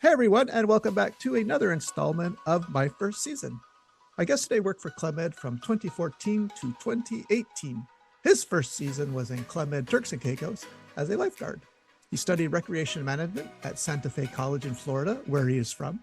Hey everyone, and welcome back to another installment of My First Season. My guest today worked for Club Med from 2014 to 2018. His first season was in Club Med Turks and Caicos as a lifeguard. He studied recreation management at Santa Fe College in Florida, where he is from.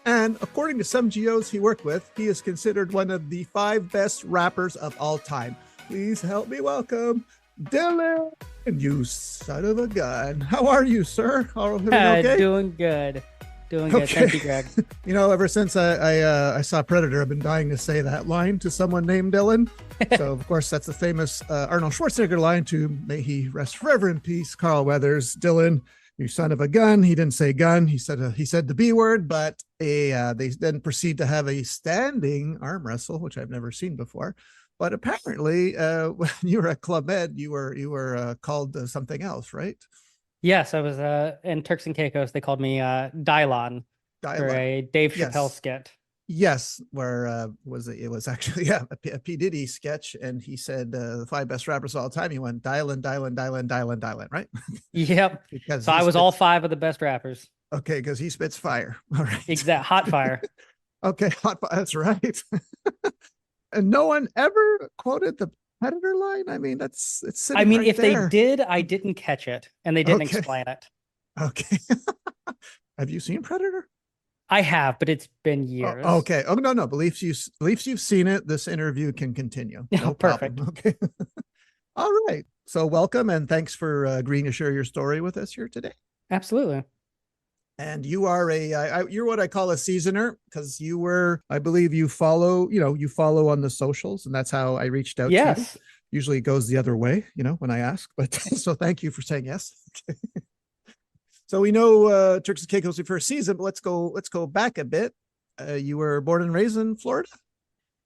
And according to some geos he worked with, he is considered one of the 5 best rappers of all time. Please help me welcome Dylan, you son of a gun. How are you, sir? Everything okay? Doing good. Doing good. Thank you, Greg. You know, ever since I saw Predator, I've been dying to say that line to someone named Dylan. So, of course, that's the famous Arnold Schwarzenegger line to, may he rest forever in peace, Carl Weathers. Dylan, you son of a gun. He didn't say gun. He said the B word, but they then proceed to have a standing arm wrestle, which I've never seen before. But apparently, when you were at Club Med, you were called something else, right? Yes, I was in Turks and Caicos. They called me Dylon for a Dave Chappelle skit. Yes, where was it? It was actually a P. Diddy sketch, and he said the 5 best rappers of all time. He went Dylan, right? Yep. Because so I was all 5 of the best rappers. Okay, because he spits fire. All right. Exact hot fire. Okay, hot fire. That's right. And no one ever quoted the Predator line. I mean, it's sitting right if there. they did, I didn't catch it, and they didn't explain it. Okay. Have you seen Predator? I have, but it's been years. Oh, okay. Oh no, beliefs you've seen it. This interview can continue. No Perfect. Problem. Okay. All right. So welcome and thanks for agreeing to share your story with us here today. Absolutely. And you are you're what I call a seasoner, because you were, I believe you follow on the socials, and that's how I reached out to you. Usually it goes the other way, when I ask, but so thank you for saying yes. Okay. So we know Turks and Caicos your first season, but let's go back a bit. You were born and raised in Florida?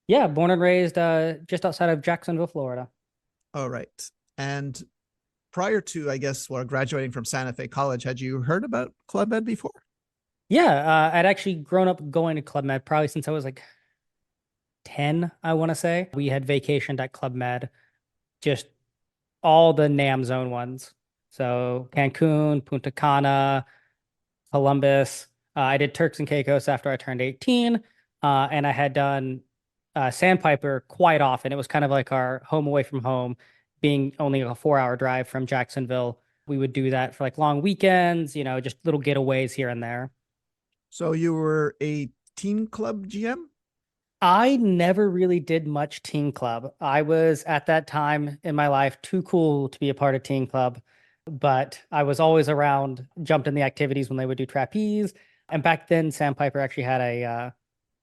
Yeah, born and raised just outside of Jacksonville, Florida. All right. And prior to, I guess, graduating from Santa Fe College, had you heard about Club Med before? Yeah, I'd actually grown up going to Club Med probably since I was like 10, I want to say. We had vacationed at Club Med, just all the NAM zone ones. So Cancun, Punta Cana, Columbus. I did Turks and Caicos after I turned 18. And I had done Sandpiper quite often. It was kind of like our home away from home, being only a 4-hour drive from Jacksonville. We would do that for like long weekends, just little getaways here and there. So you were a teen club GM? I never really did much teen club. I was at that time in my life too cool to be a part of teen club, but I was always around, jumped in the activities when they would do trapeze. And back then, Sandpiper actually had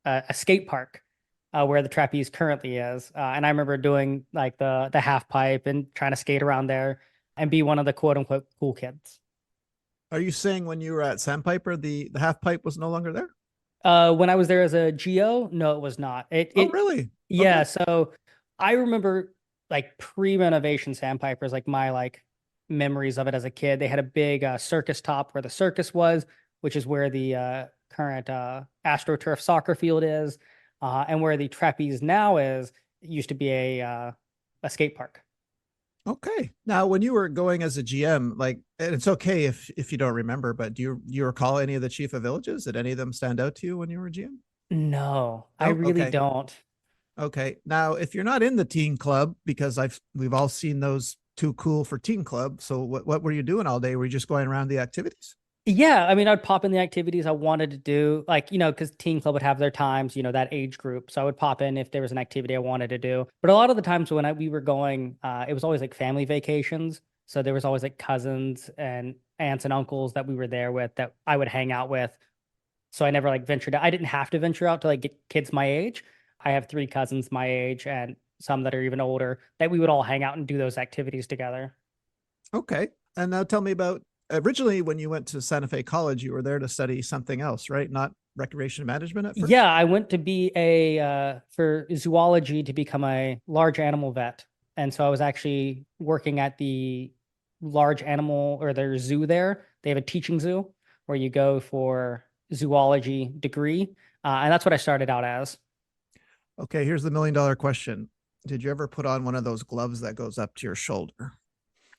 a skate park where the trapeze currently is. And I remember doing like the half pipe and trying to skate around there and be one of the quote unquote cool kids. Are you saying when you were at Sandpiper, the half pipe was no longer there? When I was there as a GO, no, it was not. Oh, really? Yeah. Okay. So I remember like pre-renovation Sandpipers, like my memories of it as a kid. They had a big circus top where the circus was, which is where the current AstroTurf soccer field is, and where the trapeze now is. It used to be a skate park. Okay. Now, when you were going as a GM, and it's okay if you don't remember, but do you recall any of the chief of villages? Did any of them stand out to you when you were GM? No, I really don't. Okay. Now, if you're not in the teen club, because we've all seen those too cool for teen club. So what were you doing all day? Were you just going around the activities? Yeah, I mean, I'd pop in the activities I wanted to do, because teen club would have their times, that age group. So I would pop in if there was an activity I wanted to do. But a lot of the times when we were going, it was always like family vacations. So there was always like cousins and aunts and uncles that we were there with that I would hang out with. So I never ventured out. I didn't have to venture out to get kids my age. I have 3 cousins my age and some that are even older that we would all hang out and do those activities together. Okay. And now tell me about, originally when you went to Santa Fe College, you were there to study something else, right? Not recreation management at first? Yeah, I went to be for zoology to become a large animal vet. And so I was actually working at the large animal or their zoo there. They have a teaching zoo where you go for zoology degree. And that's what I started out as. Okay, here's the $1 million question. Did you ever put on one of those gloves that goes up to your shoulder?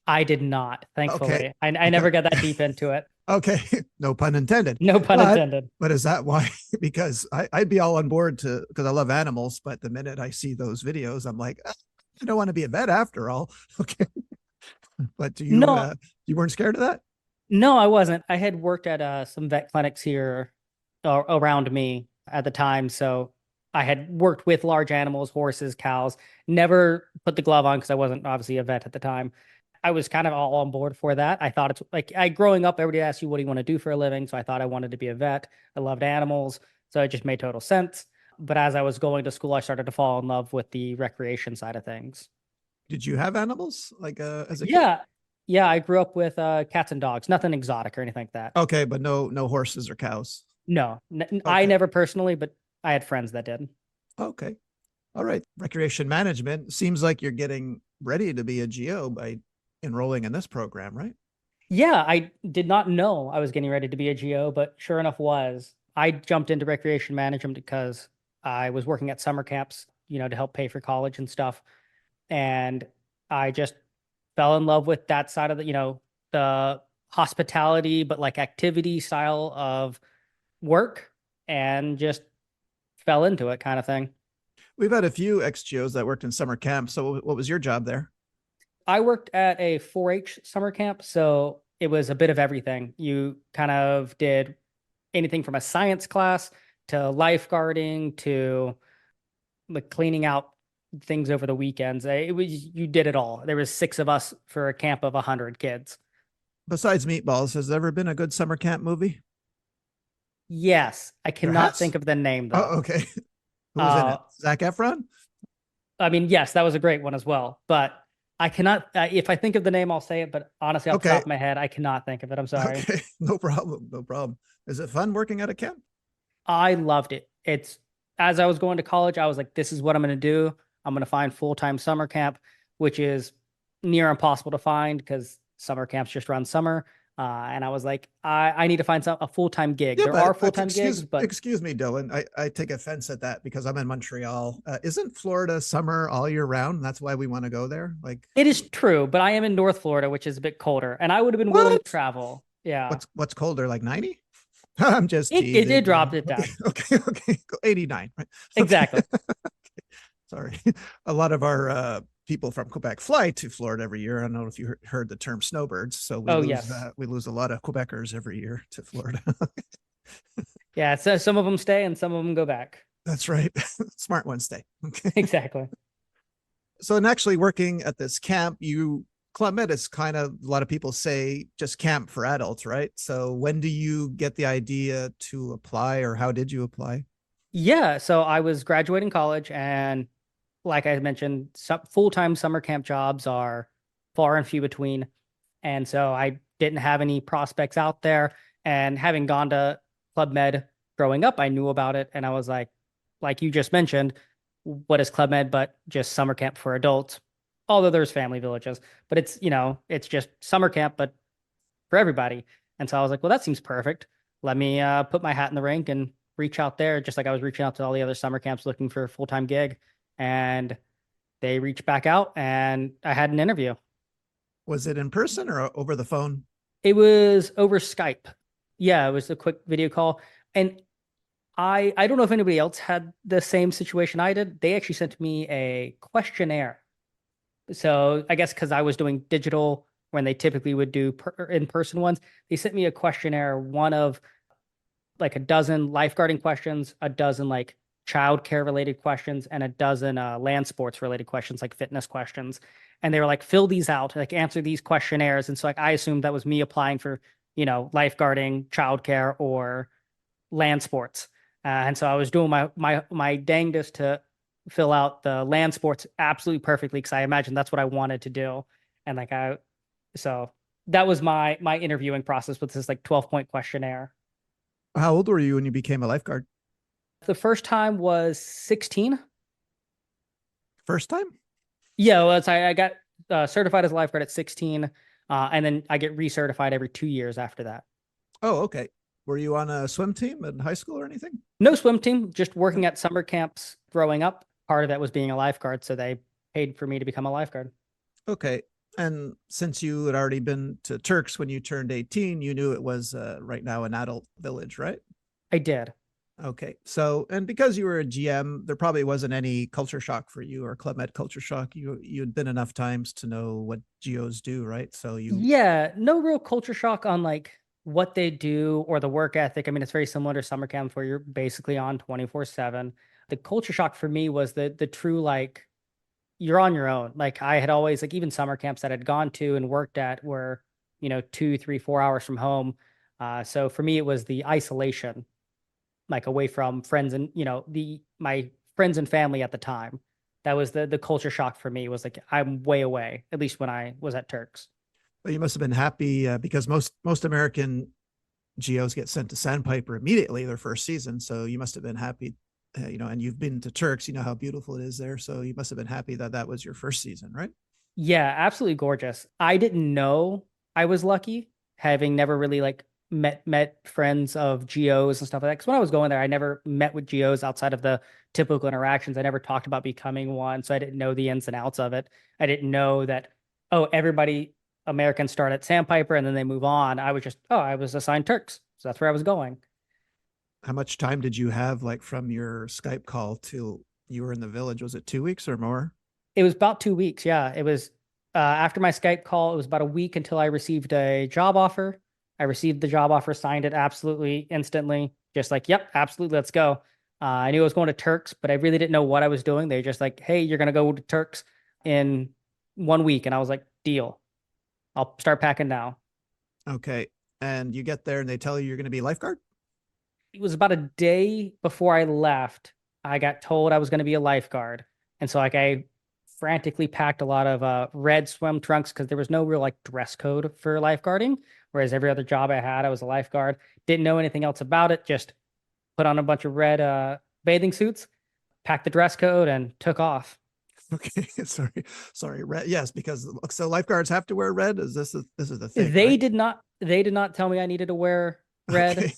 I did not, thankfully. Okay. I never got that deep into it. Okay, no pun intended. No pun But intended. but is that why? Because I'd be all on board to because I love animals, but the minute I see those videos, I'm like, "Ah, I don't want to be a vet after all." Okay, but No, you weren't scared of that? no, I wasn't. I had worked at some vet clinics here around me at the time, so I had worked with large animals, horses, cows. Never put the glove on because I wasn't obviously a vet at the time. I was kind of all on board for that. I thought it's like I growing up, everybody asked you what do you want to do for a living, so I thought I wanted to be a vet. I loved animals, so it just made total sense. But as I was going to school, I started to fall in love with the recreation side of things. Did you have animals like as a kid? Yeah, yeah, I grew up with cats and dogs, nothing exotic or anything like that. Okay, but no horses or cows. No, I Okay, never personally, but I had friends that did. okay, all right. Recreation management seems like you're getting ready to be a GO by enrolling in this program, right? Yeah, I did not know I was getting ready to be a GO, but sure enough was. I jumped into recreation management because I was working at summer camps, to help pay for college and stuff. And I just fell in love with that side of the hospitality, but like activity style of work and just fell into it kind of thing. We've had a few ex-GOs that worked in summer camp. So what was your job there? I worked at a 4-H summer camp, so it was a bit of everything. You kind of did anything from a science class to lifeguarding to like cleaning out things over the weekends. It was you did it all. There was 6 of us for a camp of 100 kids. Besides Meatballs, has there ever been a good summer camp movie? Yes, I There cannot has. think of the name though. Oh, okay. Who was in it? Uh, Zac Efron? I mean, yes, that was a great one as well, but I cannot. If I think of the name, I'll say it. But honestly, off the Okay. top of my head, I cannot think of it. I'm sorry. Okay. No problem. No problem. Is it fun working at a camp? I loved it. It's as I was going to college, I was like, this is what I'm going to do. I'm going to find full-time summer camp, which is near impossible to find because summer camps just run summer. And I was like, I need to find a full-time gig. Yeah, There are but full-time gigs, but excuse me, Dylan. I take offense at that because I'm in Montreal. Isn't Florida summer all year round? That's why we want to go there. Like, it is true. But I am in North Florida, which is a bit colder, and I would have been willing to what? travel. Yeah, What's colder? Like 90? I'm just it teasing. did drop it down. Okay, okay. 89, right? Okay. Exactly. Sorry. A lot of our people from Quebec fly to Florida every year. I don't know if you heard the term snowbirds. So Oh, yes. we lose a lot of Quebecers every year to Florida. Yeah, so some of them stay and some of them go back. That's right. Smart ones stay. Okay. Exactly. So in actually working at this camp, Club Med is kind of a lot of people say just camp for adults, right? So when do you get the idea to apply, or how did you apply? Yeah, so I was graduating college, and like I mentioned, some full-time summer camp jobs are far and few between. And so I didn't have any prospects out there. And having gone to Club Med growing up, I knew about it. And I was like you just mentioned, what is Club Med but just summer camp for adults? Although there's family villages, but it's just summer camp, but for everybody. And so I was like, well, that seems perfect. Let me put my hat in the ring and reach out there, just like I was reaching out to all the other summer camps looking for a full-time gig. And they reached back out and I had an interview. Was it in person or over the phone? It was over Skype. Yeah, it was a quick video call. And I don't know if anybody else had the same situation I did. They actually sent me a questionnaire. So I guess because I was doing digital when they typically would do in-person ones, they sent me a questionnaire, one of like a dozen lifeguarding questions, a dozen like childcare related questions, and a dozen land sports related questions, like fitness questions. And they were like, fill these out, like answer these questionnaires. And so like I assumed that was me applying for, lifeguarding, childcare, or land sports. And so I was doing my dangest to fill out the land sports absolutely perfectly because I imagined that's what I wanted to do. And so that was my interviewing process with this like 12-point questionnaire. How old were you when you became a lifeguard? The first time was 16. First time? Yeah, well, I got certified as a lifeguard at 16, and then I get recertified every 2 years after that. Oh, okay. Were you on a swim team in high school or anything? No swim team, just No. working at summer camps growing up. Part of that was being a lifeguard, so they paid for me to become a lifeguard. Okay. And since you had already been to Turks when you turned 18, you knew it was right now an adult village, right? I did. Okay. So, and because you were a GM, there probably wasn't any culture shock for you or Club Med culture shock. You'd been enough times to know what geos do, right? So you Yeah, no real culture shock on like what they do or the work ethic. I mean, it's very similar to summer camps where you're basically on 24/7. The culture shock for me was the true like you're on your own. Like I had always like even summer camps that I'd gone to and worked at were, 2, 3, 4 hours from home. So for me, it was the isolation, like away from friends and the my friends and family at the time. That was the culture shock for me was like I'm way away, at least when I was at Turks. you must have been happy because most American geos get sent to Sandpiper immediately their first season. So you must have been happy, and you've been to Turks, you know how beautiful it is there. So you must have been happy that that was your first season, right? Yeah, absolutely gorgeous. I didn't know I was lucky, having never really like met friends of geos and stuff like that. Because when I was going there, I never met with geos outside of the typical interactions. I never talked about becoming one, so I didn't know the ins and outs of it. I didn't know that, oh, everybody Americans start at Sandpiper and then they move on. I was just, oh, I was assigned Turks, so that's where I was going. How much time did you have, like from your Skype call till you were in the village? Was it 2 weeks or more? It was about 2 weeks. Yeah. It was after my Skype call, it was about a week until I received a job offer. I received the job offer, signed it absolutely instantly. Just like, yep, absolutely, let's go. I knew I was going to Turks, but I really didn't know what I was doing. They were just like, hey, you're going to go to Turks in 1 week. And I was like, deal. I'll start packing now. Okay. And you get there and they tell you you're going to be a lifeguard? It was about a day before I left. I got told I was going to be a lifeguard. And so like I frantically packed a lot of red swim trunks because there was no real like dress code for lifeguarding. Whereas every other job I had, I was a lifeguard. Didn't know anything else about it. Just put on a bunch of red bathing suits, packed the dress code, and took off. Okay. Sorry. Red. Yes, because so lifeguards have to wear red. This is the thing, They right? did not. They did not tell me I needed to wear red. Okay.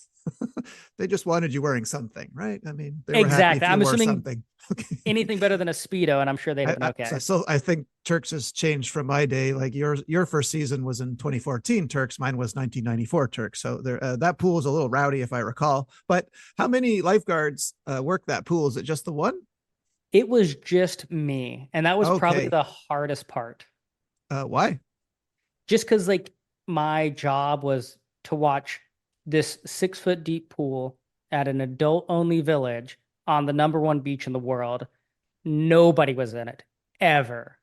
They just wanted you wearing something, right? I mean, they were happy Exactly. if you I'm wore assuming something. Okay. anything better than a speedo, and I'm sure they'd have been okay. I think Turks has changed from my day. Like your first season was in 2014 Turks, mine was 1994 Turks. So there that pool is a little rowdy if I recall. But how many lifeguards work that pool? Is it just the one? It was just me, and that was probably Okay. the hardest part. Why? Just because like my job was to watch this 6 foot deep pool at an adult only village on the number one beach in the world. Nobody was in it ever.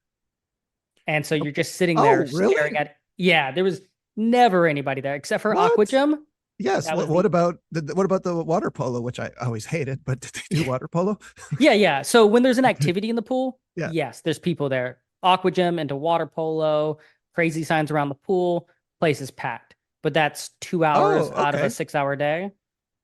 And so you're just sitting there Oh, staring really? at, yeah, there was never anybody there except for Aqua What? Gym. Yes. That was What the, about what about the water polo, which I always hated? But did they do water polo? yeah, yeah. So when there's an activity in the pool, Yeah. yes, there's people there. Aqua Gym into water polo, crazy signs around the pool, place is packed. But that's 2 hours Oh, out of a okay. 6 hour day. Okay.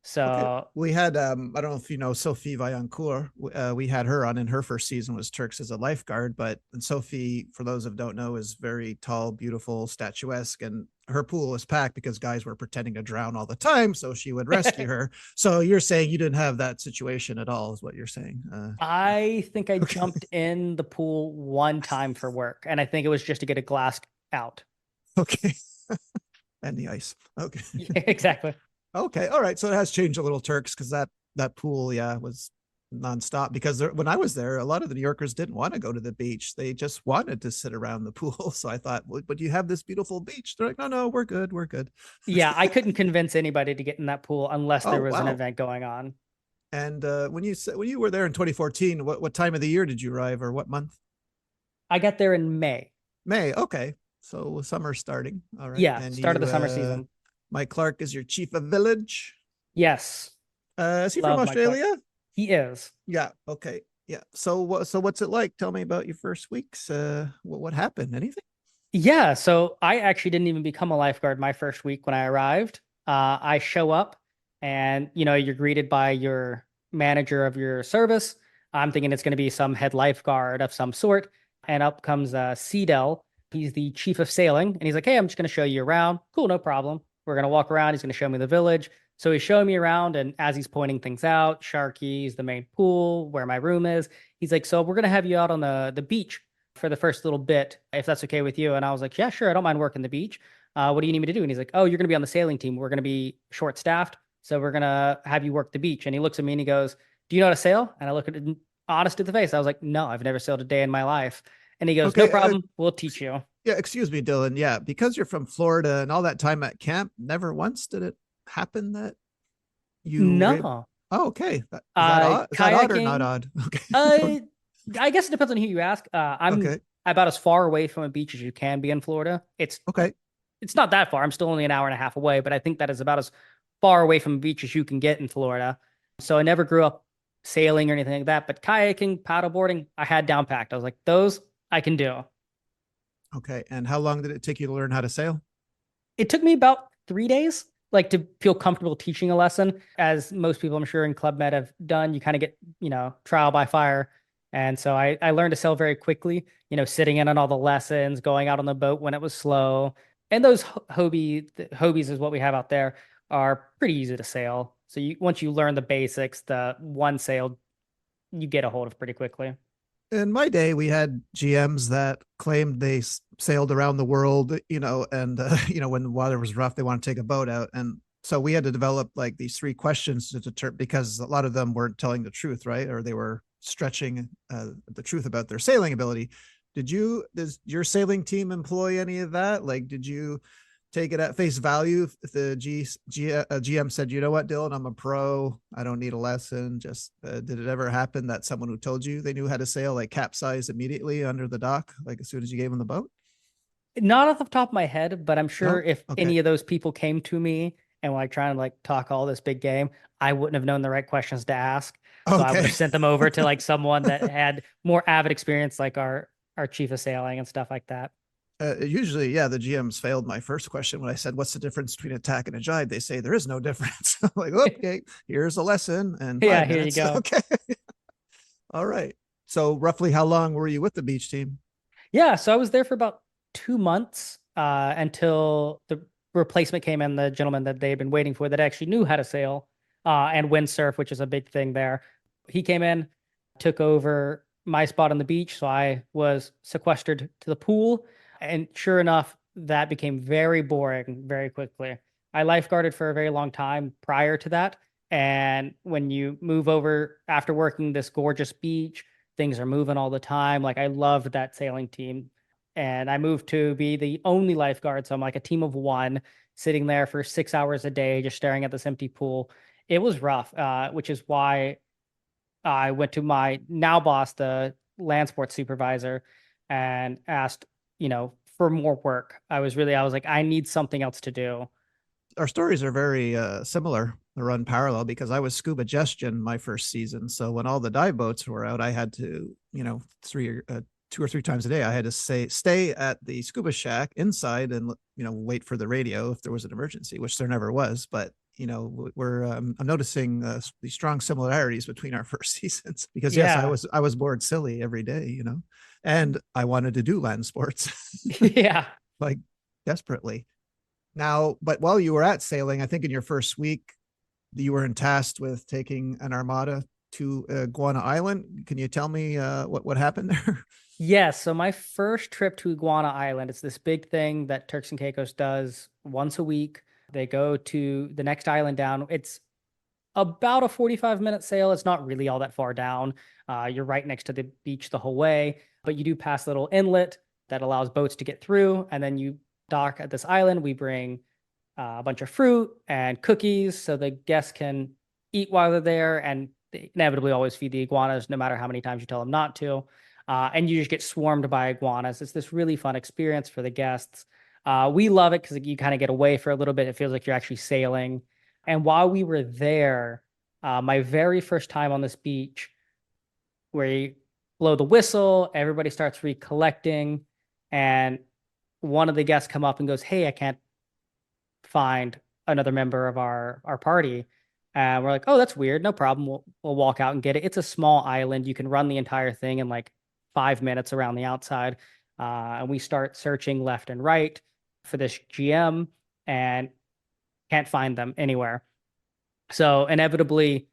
So We had I don't know if you know Sophie Vaillancourt. We had her on in her first season was Turks as a lifeguard, but and Sophie, for those who don't know, is very tall, beautiful, statuesque, and her pool was packed because guys were pretending to drown all the time, so she would rescue her. So you're saying you didn't have that situation at all, is what you're saying? I think I Okay. jumped in the pool one time for work, and I think it was just to get a glass out. Okay. And the ice. Okay. Yeah, exactly. Okay, all right. So it has changed a little, Turks, because that pool, yeah, was nonstop. Because when I was there, a lot of the New Yorkers didn't want to go to the beach; they just wanted to sit around the pool. So I thought, well, but you have this beautiful beach. They're like, no, no, we're good, we're good. Yeah, I couldn't convince anybody to get in that pool unless Oh there was an wow! event going on. And when you were there in 2014, what time of the year did you arrive, or what month? I got there in May. May. Okay, so summer starting. All right, Yeah, and start of you, the summer season. Mike Clark is your chief of village. Yes, Is he from love Mike Clark. Australia? He is. Yeah. Okay. Yeah. So what's it like? Tell me about your first weeks. What happened? Anything? Yeah, so I actually didn't even become a lifeguard my first week when I arrived. I show up and you're greeted by your manager of your service. I'm thinking it's going to be some head lifeguard of some sort. And up comes Cedel. He's the chief of sailing. And he's like, hey, I'm just going to show you around. Cool, no problem. We're going to walk around. He's going to show me the village. So he's showing me around. And as he's pointing things out, Sharky's the main pool, where my room is, he's like, so we're going to have you out on the beach for the first little bit, if that's okay with you. And I was like, yeah, sure. I don't mind working the beach. What do you need me to do? And he's like, oh, you're going to be on the sailing team. We're going to be short staffed. So we're going to have you work the beach. And he looks at me and he goes, do you know how to sail? And I look at him honest to the face. I was like, no, I've never sailed a day in my life. And he goes, no Okay, problem. We'll teach you. yeah, excuse me, Dylan. Yeah, because you're from Florida and all that time at camp, never once did it happen that you were able. No. Oh, okay. Is that odd? Is that odd or not Kayaking. odd? Okay. Uh, I guess it depends on who you ask. I'm Okay. about as far away from a beach as you can be in Florida. Okay. It's not that far. I'm still only an hour and a half away, but I think that is about as far away from a beach as you can get in Florida. So I never grew up sailing or anything like that. But kayaking, paddleboarding, I had down packed. I was like, those I can do. Okay. And how long did it take you to learn how to sail? It took me about 3 days, like to feel comfortable teaching a lesson. As most people, I'm sure, in Club Med have done, you kind of get, trial by fire. And so I learned to sail very quickly, sitting in on all the lessons, going out on the boat when it was slow. And those Hobies is what we have out there are pretty easy to sail. So once you learn the basics, the one sail, you get a hold of pretty quickly. In my day, we had GMs that claimed they sailed around the world, and when the water was rough, they want to take a boat out, and so we had to develop like these three questions to deter because a lot of them weren't telling the truth, right? Or they were stretching the truth about their sailing ability. Does your sailing team employ any of that? Like, did you take it at face value if the GM said, you know what, Dylan, I'm a pro, I don't need a lesson? Just did it ever happen that someone who told you they knew how to sail like capsized immediately under the dock, like as soon as you gave them the boat? Not off the top of my head, but I'm sure No. if Okay. any of those people came to me and were like trying to like talk all this big game, I wouldn't have known the right questions to ask. So I would Okay. have sent them over to like someone that had more avid experience, like our chief of sailing and stuff like that. Usually, yeah, the GMs failed my first question when I said, "What's the difference between attack and a jibe?" They say there is no difference. I'm like, okay, here's a lesson in Yeah, five here you minutes. go. Okay, all right. So, roughly, how long were you with the beach team? Yeah, so I was there for about 2 months until the replacement came in, the gentleman that they had been waiting for that actually knew how to sail and windsurf, which is a big thing there. He came in, took over my spot on the beach, so I was sequestered to the pool. And sure enough, that became very boring very quickly. I lifeguarded for a very long time prior to that. And when you move over after working this gorgeous beach, things are moving all the time. Like I loved that sailing team. And I moved to be the only lifeguard. So I'm like a team of one sitting there for 6 hours a day, just staring at this empty pool. It was rough, which is why I went to my now boss, the land sports supervisor, and asked, for more work. I was like, I need something else to do. Our stories are very similar. They run parallel because I was scuba gestion my first season. So when all the dive boats were out, I had to, 2 or 3 times a day, I had to stay at the scuba shack inside and wait for the radio if there was an emergency, which there never was. But we're I'm noticing these strong similarities between our first seasons because yes, I Yeah. was I was bored silly every day, and I wanted to do land sports Yeah. like desperately. Now, but while you were at sailing, I think in your first week, you were tasked with taking an armada to Guana Island. Can you tell me what happened there? Yes. So my first trip to Iguana Island, it's this big thing that Turks and Caicos does once a week. They go to the next island down. It's about a 45-minute sail. It's not really all that far down. You're right next to the beach the whole way, but you do pass a little inlet that allows boats to get through. And then you dock at this island. We bring a bunch of fruit and cookies so the guests can eat while they're there. And they inevitably always feed the iguanas, no matter how many times you tell them not to. And you just get swarmed by iguanas. It's this really fun experience for the guests. We love it because you kind of get away for a little bit. It feels like you're actually sailing. And while we were there, my very first time on this beach, where you blow the whistle, everybody starts recollecting, and one of the guests come up and goes, "Hey, I can't find another member of our party." And we're like, "Oh, that's weird. No problem. We'll walk out and get it." It's a small island. You can run the entire thing in like 5 minutes around the outside. And we start searching left and right for this GM and can't find them anywhere. So inevitably,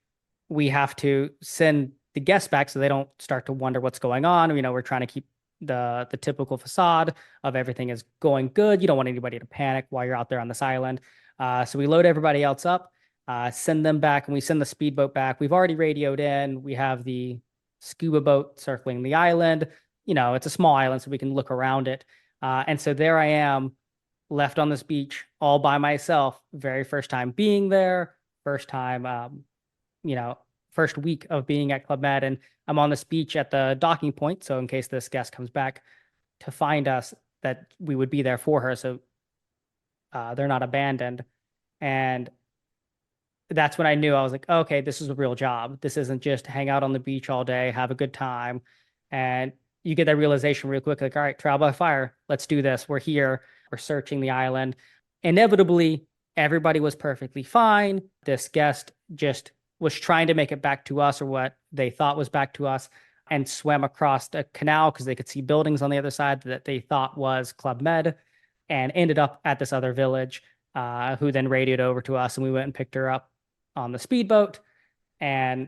we have to send the guests back so they don't start to wonder what's going on. We're trying to keep the typical facade of everything is going good. You don't want anybody to panic while you're out there on this island. So we load everybody else up, send them back, and we send the speedboat back. We've already radioed in. We have the scuba boat circling the island. It's a small island, so we can look around it. And so there I am, left on this beach all by myself. Very first time being there, first time, first week of being at Club Med, and I'm on this beach at the docking point. So in case this guest comes back to find us, that we would be there for her. So they're not abandoned. And that's when I knew. I was like, okay, this is a real job. This isn't just hang out on the beach all day, have a good time. And you get that realization real quick, like, all right, trial by fire, let's do this. We're here, we're searching the island. Inevitably, everybody was perfectly fine. This guest just was trying to make it back to us, or what they thought was back to us, and swam across a canal because they could see buildings on the other side that they thought was Club Med, and ended up at this other village, who then radioed over to us, and we went and picked her up on the speedboat. And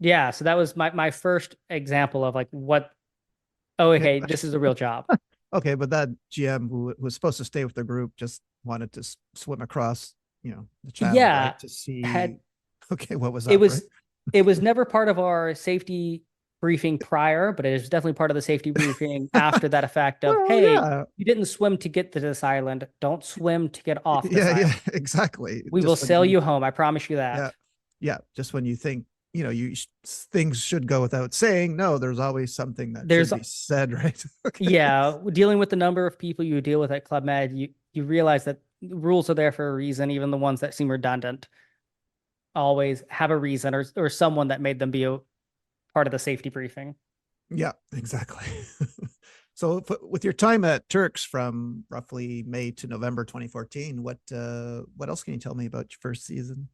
yeah, so that was my first example of like, what, oh, okay, this is a real job. Okay, but that GM who was supposed to stay with the group just wanted to swim across, the channel, Yeah, right, to see. Okay, what was it up, was right? it was never part of our safety briefing prior, but it is definitely part of the safety briefing after that effect of, Well, hey, yeah, you didn't swim to get to this island. Don't swim to get off this yeah, island. exactly. We will Just when sail you, you home. I promise you yeah, that. yeah, just when you think, things should go without saying, no, there's always something that should There's be said, right? Okay. Yeah, dealing with the number of people you deal with at Club Med, you realize that rules are there for a reason, even the ones that seem redundant always have a reason, or someone that made them be a part of the safety briefing. Yeah, exactly. So with your time at Turks from roughly May to November 2014, what else can you tell me about your first season?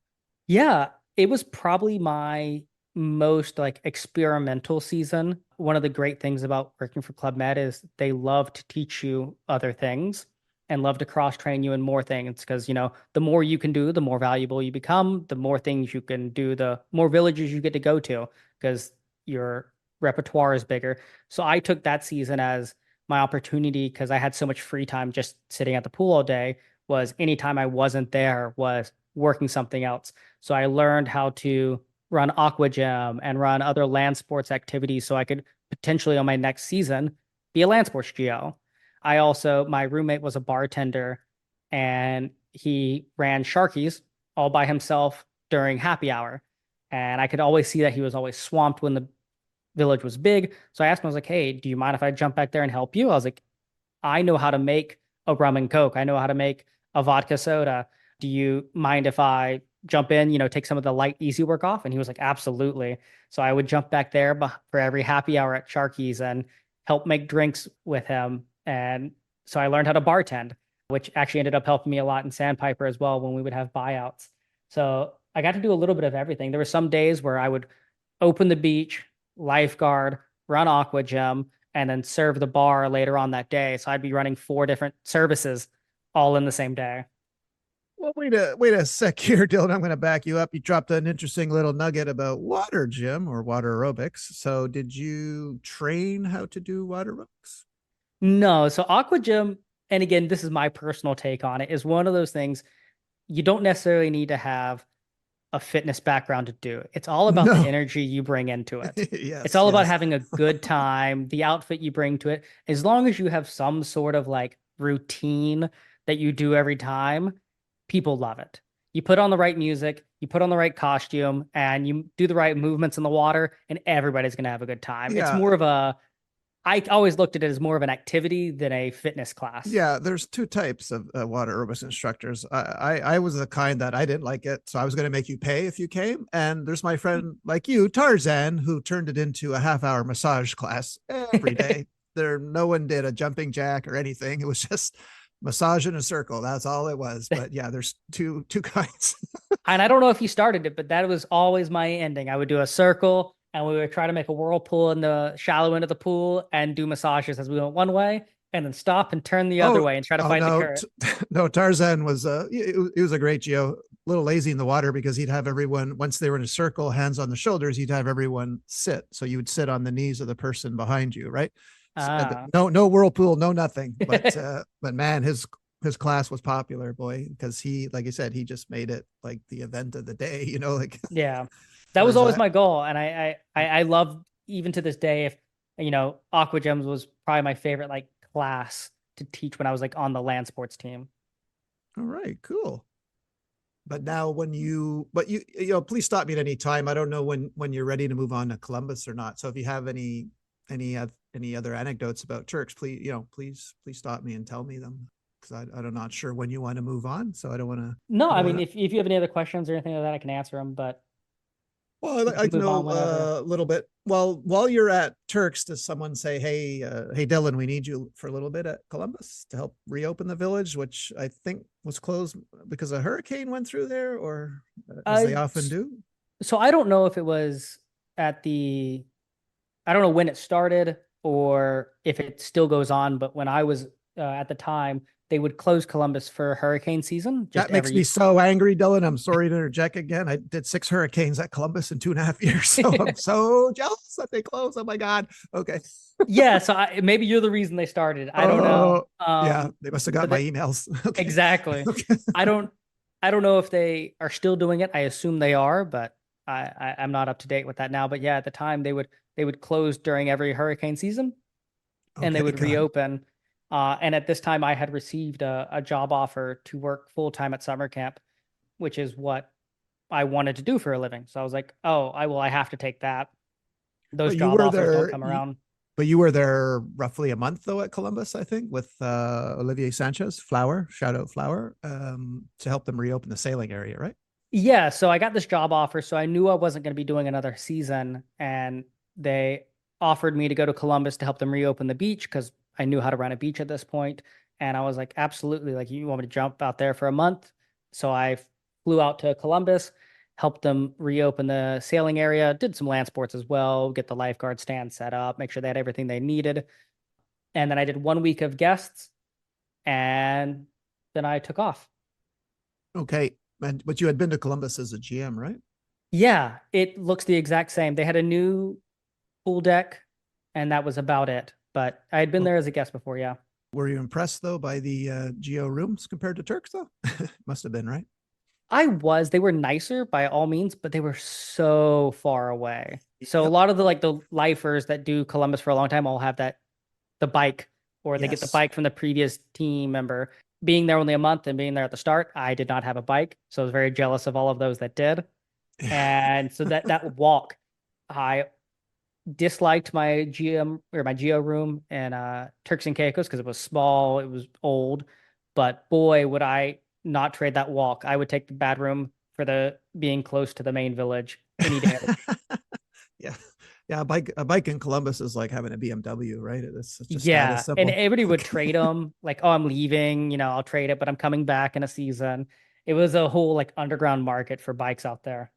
Yeah, it was probably my most like experimental season. One of the great things about working for Club Med is they love to teach you other things and love to cross train you in more things, because the more you can do, the more valuable you become, the more things you can do, the more villages you get to go to, because your repertoire is bigger. So I took that season as my opportunity, because I had so much free time just sitting at the pool all day. Was anytime I wasn't there was working something else. So I learned how to run aqua gym and run other land sports activities, so I could potentially on my next season be a land sports geo. My roommate was a bartender, and he ran Sharkies all by himself during happy hour. And I could always see that he was always swamped when the village was big. So I asked him, I was like, hey, do you mind if I jump back there and help you? I was like, I know how to make a rum and coke. I know how to make a vodka soda. Do you mind if I jump in, take some of the light, easy work off? And he was like, absolutely. So I would jump back there for every happy hour at Sharky's and help make drinks with him. And so I learned how to bartend, which actually ended up helping me a lot in Sandpiper as well when we would have buyouts. So I got to do a little bit of everything. There were some days where I would open the beach, lifeguard, run aqua gym, and then serve the bar later on that day. So I'd be running 4 different services all in the same day. Well, wait a sec here, Dylan. I'm going to back you up. You dropped an interesting little nugget about water gym or water aerobics. So, did you train how to do water aerobics? No, so aqua gym, and again, this is my personal take on it, is one of those things you don't necessarily need to have a fitness background to do. It's all about the No. energy you bring into it. It's Yes, all about yes. having a good time, the outfit you bring to it. As long as you have some sort of like routine that you do every time, people love it. You put on the right music, you put on the right costume, and you do the right movements in the water, and everybody's going to have a good time. It's Yeah, more of I always looked at it as more of an activity than a fitness class. yeah. There's two types of water aerobics instructors. I was the kind that I didn't like it, so I was going to make you pay if you came. And there's my friend like you, Tarzan, who turned it into a half-hour massage class every day. No one did a jumping jack or anything. It was just massage in a circle. That's all it was. But yeah, there's two kinds. And I don't know if you started it, but that was always my ending. I would do a circle, and we would try to make a whirlpool in the shallow end of the pool and do massages as we went one way, and then stop and turn the other Oh, way and try to oh fight the no, current. no. Tarzan was he was a great geo. A little lazy in the water because he'd have everyone once they were in a circle, hands on the shoulders. He'd have everyone sit. So you would sit on the knees of the person behind you, right? Ah, No whirlpool, no nothing. But man, his class was popular, boy, because he, like you said, he just made it like the event of the day. Like yeah. That was whereas always I my goal. And I love even to this day, if Aqua Gems was probably my favorite like class to teach when I was like on the land sports team. all right, cool. But now but please stop me at any time. I don't know when you're ready to move on to Columbus or not. So if you have any other anecdotes about Turks, please stop me and tell me them, because I'm not sure when you want to move on. So No, I I don't mean, want to. if you have any other questions or anything like that, I can answer them, but Well, we I'd like can to move on know whenever. a little bit. Well, while you're at Turks, does someone say, "Hey, Dylan, we need you for a little bit at Columbus to help reopen the village, which I think was closed because a hurricane went through there, or as Uh, they often do." so I don't know if it was at the, I don't know when it started or if it still goes on, but when I was at the time, they would close Columbus for hurricane season just That makes me every. so angry, Dylan. I'm sorry to interject again. I did 6 hurricanes at Columbus in 2.5 years, so I'm so jealous that they closed. Oh my god. Okay. Yeah, so maybe you're the reason they started. I don't know. Oh yeah, they must have got But my emails. Okay. exactly. Okay. I don't I don't know if they are still doing it. I assume they are, but I'm not up to date with that now. But yeah, at the time they would close during every hurricane season and they Okay. would Got it. reopen. And at this time I had received a job offer to work full time at summer camp, which is what I wanted to do for a living. So I was like, oh, I have to take that. Those But you job were offers don't there. come around. But you were there roughly a month though at Columbus, I think, with Olivier Sanchez, Flower, shout out Flower, to help them reopen the sailing area, right? Yeah, so I got this job offer, so I knew I wasn't going to be doing another season, and they offered me to go to Columbus to help them reopen the beach because I knew how to run a beach at this point. And I was like, absolutely, like you want me to jump out there for a month? So I flew out to Columbus, helped them reopen the sailing area, did some land sports as well, get the lifeguard stand set up, make sure they had everything they needed. And then I did 1 week of guests, and then I took off. Okay. But you had been to Columbus as a GM, right? Yeah, it looks the exact same. They had a new pool deck, and that was about it. But I had been Well, there as a guest before, yeah. were you impressed though by the Geo rooms compared to Turks though? Must have been, right? They were nicer by all means, but they were so far away. So a Yep. lot of the lifers that do Columbus for a long time all have the bike, or they get the Yes. bike from the previous team member. Being there only a month and being there at the start, I did not have a bike. So I was very jealous of all of those that did. And so that walk, I disliked my GM or my Geo room in Turks and Caicos because it was small, it was old. But boy, would I not trade that walk. I would take the bad room for the being close to the main village any day of the week. Yeah. Yeah, a bike in Columbus is like having a BMW, right? It's just that as Yeah, and simple. everybody would Okay. trade them like, oh, I'm leaving, I'll trade it, but I'm coming back in a season. It was a whole like underground market for bikes out there.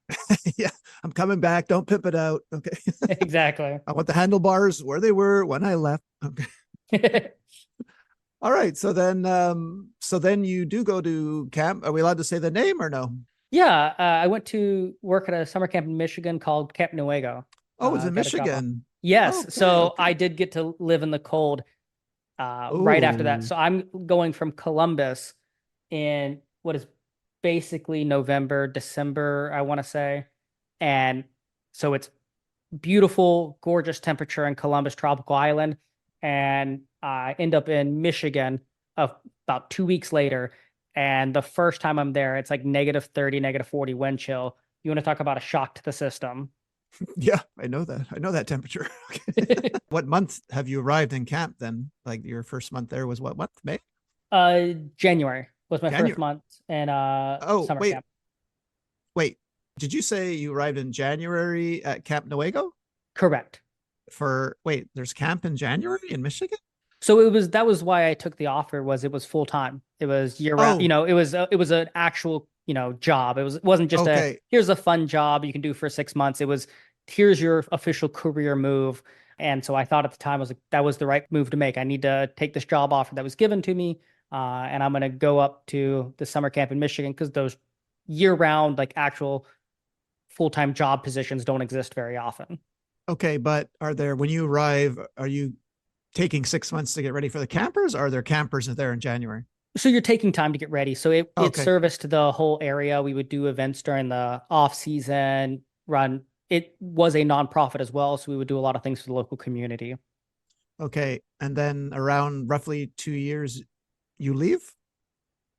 Yeah, I'm coming back. Don't pimp it out. Okay. Exactly. I want the handlebars where they were when I left. Okay. All right. So then you do go to camp. Are we allowed to say the name or no? Yeah, I went to work at a summer camp in Michigan called Camp Nuevo. Oh, it's in Got a job off. Michigan. Yes, Okay. so Okay. I did get to live in the cold right after that. Oh, So I'm going from Columbus in what is basically November, December, I want to say. And so it's beautiful, gorgeous temperature in Columbus, tropical island. And I end up in Michigan about 2 weeks later. And the first time I'm there, it's like -30, -40 wind chill. You want to talk about a shock to the system? yeah. I know that. I know that temperature. Okay. What month have you arrived in camp then? Like your first month there was what month? May? January was my first January. month in Oh, summer wait, camp. wait. Did you say you arrived in January at Camp Nuevo? Correct. Wait, there's camp in January in Michigan? So that was why I took the offer, was it was full time. It was year round, Oh, it was an actual, job. It wasn't just okay. here's a fun job you can do for 6 months. It was here's your official career move. And so I thought at the time, I was like, that was the right move to make. I need to take this job offer that was given to me. And I'm going to go up to the summer camp in Michigan because those year round, like actual full-time job positions don't exist very often. Okay, but when you arrive, are you taking 6 months to get ready for the campers, or are there campers there in January? So you're taking time to get ready. So it Okay. serviced the whole area. We would do events during the off season run. It was a nonprofit as well, so we would do a lot of things for the local community. Okay. And then around roughly 2 years, you leave?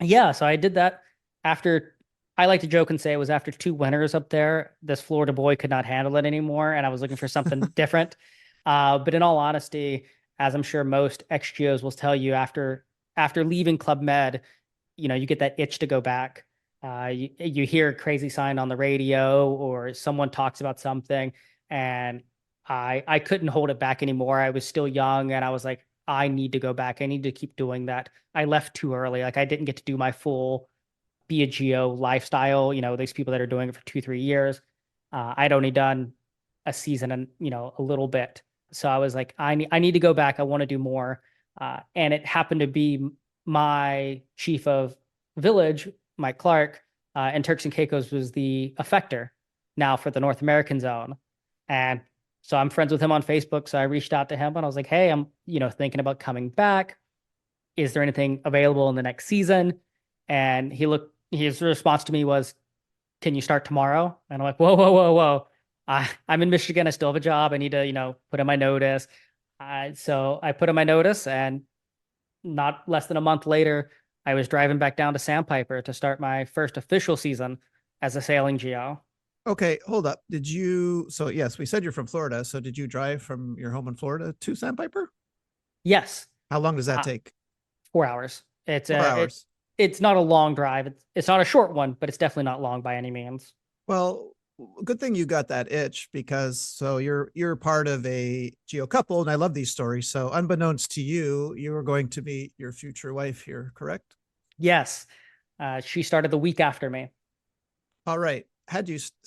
Yeah, so I did that after. I like to joke and say it was after 2 winters up there. This Florida boy could not handle it anymore, and I was looking for something different. But in all honesty, as I'm sure most ex-geos will tell you, after leaving Club Med, you get that itch to go back. You hear a crazy sign on the radio or someone talks about something, and I couldn't hold it back anymore. I was still young, and I was like, I need to go back. I need to keep doing that. I left too early. Like I didn't get to do my full be a geo lifestyle. These people that are doing it for 2, 3 years. I'd only done a season and a little bit. So I was like, I need to go back. I want to do more. And it happened to be my chief of village, Mike Clark, and Turks and Caicos was the effector now for the North American zone. And so I'm friends with him on Facebook. So I reached out to him and I was like, hey, I'm, thinking about coming back. Is there anything available in the next season? And his response to me was, can you start tomorrow? And I'm like, whoa, whoa, whoa, whoa. I'm in Michigan. I still have a job. I need to, put in my notice. So I put in my notice, and not less than a month later, I was driving back down to Sandpiper to start my first official season as a sailing GO. Okay, hold up. So yes, we said you're from Florida. So did you drive from your home in Florida to Sandpiper? Yes, How long does that uh, take? 4 hours. It's 4 hours. it's not a long drive. It's not a short one, but it's definitely not long by any means. Well, good thing you got that itch, because so you're part of a geo couple, and I love these stories. So unbeknownst to you, you were going to meet your future wife here, correct? Yes, she started the week after me. All right. I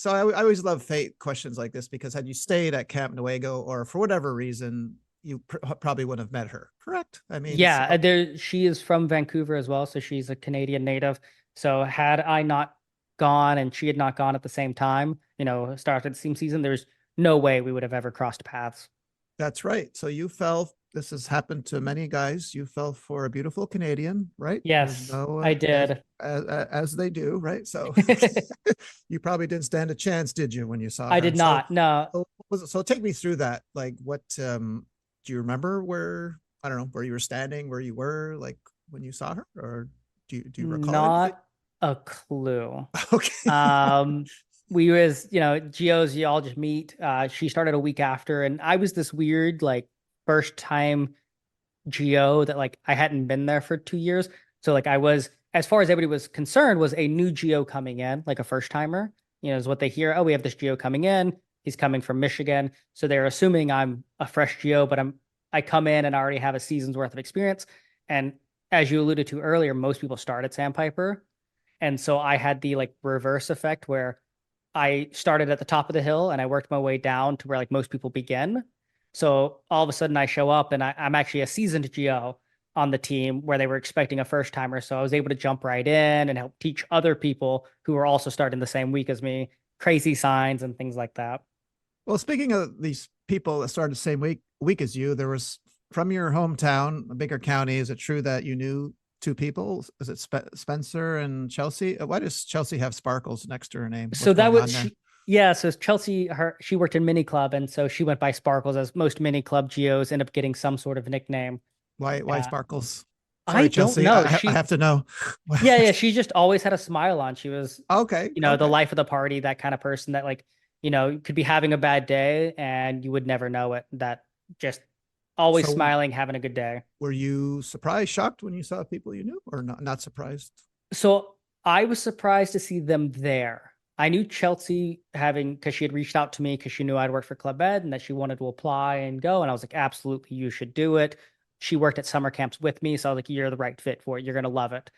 always love fate questions like this, because had you stayed at Camp Nuevo, or for whatever reason, you probably wouldn't have met her, correct? I mean, Yeah, so she is from Vancouver as well, so she's a Canadian native. So had I not gone and she had not gone at the same time, started the same season, there's no way we would have ever crossed paths. that's right. So you fell. This has happened to many guys. You fell for a beautiful Canadian, right? There's Yes, no I did. as they do, right? So you probably didn't stand a chance, did you, when you saw I her? did not. No, So take me through that. Like, what do you remember, where, I don't know, where you were standing, where you were, like, when you saw her, or do you recall anything? not a clue. Okay. Um, we was, geos, you all just meet. She started a week after, and I was this weird, like, first time geo that like I hadn't been there for 2 years. So like I was, as far as everybody was concerned, was a new geo coming in, like a first timer. Is what they hear. Oh, we have this geo coming in. He's coming from Michigan. So they're assuming I'm a fresh geo, but I come in and I already have a season's worth of experience. And as you alluded to earlier, most people start at Sandpiper. And so I had the like reverse effect where I started at the top of the hill and I worked my way down to where like most people begin. So all of a sudden I show up and I'm actually a seasoned GO on the team where they were expecting a first timer. So I was able to jump right in and help teach other people who were also starting the same week as me, crazy signs and things like that. Well, speaking of these people that started the same week as you, there was, from your hometown, a bigger county. Is it true that you knew two people? Is it Spencer and Chelsea? Why does Chelsea have sparkles next to her name? So What's that going was on there? she. Yeah, so Chelsea, she worked in mini club, and so she went by Sparkles, as most mini club geos end up getting some sort of nickname. Why Uh, sparkles? I Sorry, don't Chelsea. know. I have to know. Yeah, she just always had a smile on. She was, Okay. the Okay. life of the party, that kind of person that like, could be having a bad day and you would never know it. That just always So smiling, having a good day. were you surprised, shocked when you saw people you knew, or not surprised? So I was surprised to see them there. I knew Chelsea having, because she had reached out to me because she knew I'd worked for Club Ed and that she wanted to apply and go. And I was like, absolutely, you should do it. She worked at summer camps with me. So I was like, you're the right fit for it. You're going to love it.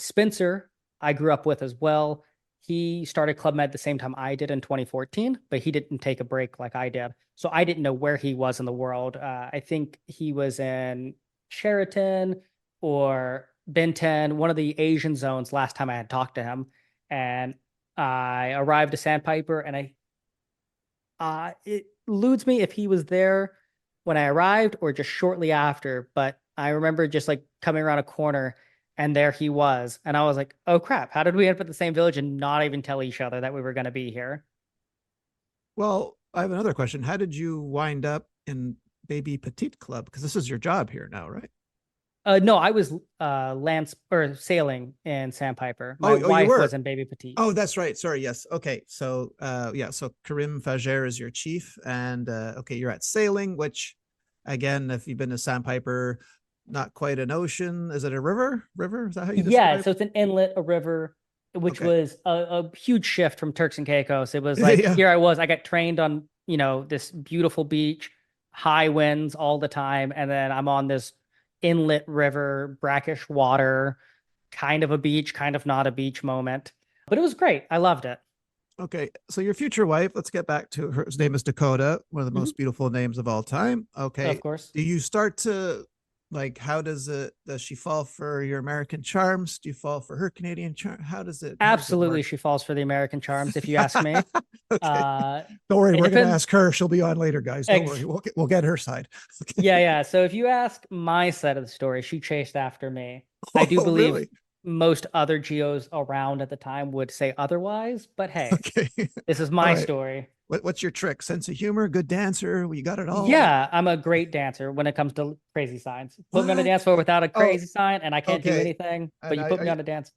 Spencer, I grew up with as well. He started Club Med the same time I did in 2014, but he didn't take a break like I did. So I didn't know where he was in the world. I think he was in Sheraton or Benton, one of the Asian zones last time I had talked to him. And I arrived to Sandpiper and it eludes me if he was there when I arrived or just shortly after, but I remember just like coming around a corner and there he was. And I was like, oh crap, how did we end up at the same village and not even tell each other that we were going to be here? Well, I have another question. How did you wind up in Baby Petite Club? Because this is your job here now, right? No, I was lance or sailing in Sandpiper. My Oh, you wife were. was in Baby Petite. Oh, that's right. Sorry. Yes. Okay. So, yeah. So Karim Fajer is your chief, and okay, you're at sailing, which, again, if you've been to Sandpiper, not quite an ocean. Is it a river? River? Is that how you Yeah, describe? so it's an inlet, a river, which Okay. was a huge shift from Turks and Caicos. It was like Yeah. here I was, I got trained on, this beautiful beach, high winds all the time, and then I'm on this inlet river, brackish water, kind of a beach, kind of not a beach moment. But it was great. I loved it. Okay. So your future wife. Let's get back to her. His name is Dakota, one of the Mhm. most beautiful names of all time. Of Okay. course. Do you start to like? How does it? Does she fall for your American charms? Do you fall for her Canadian charm? How does it? How does it Absolutely, work? she falls for the American charms, if you ask me. Okay. Uh, Don't worry, it we're gonna depends. ask her. She'll be on later, guys. Don't Ex worry. We'll get her side. Okay. Yeah, yeah. So if you ask my side of the story, she chased after me. I do Oh, believe really? most other geos around at the time would say otherwise, but hey, Okay. this is All my right. story. What's your trick? Sense of humor, good dancer. We got it all. What? Yeah, I'm a great dancer when it comes to crazy signs. Put me on a What? dance floor without a Oh, crazy sign, and I can't do okay. anything, but And you put me on a dance.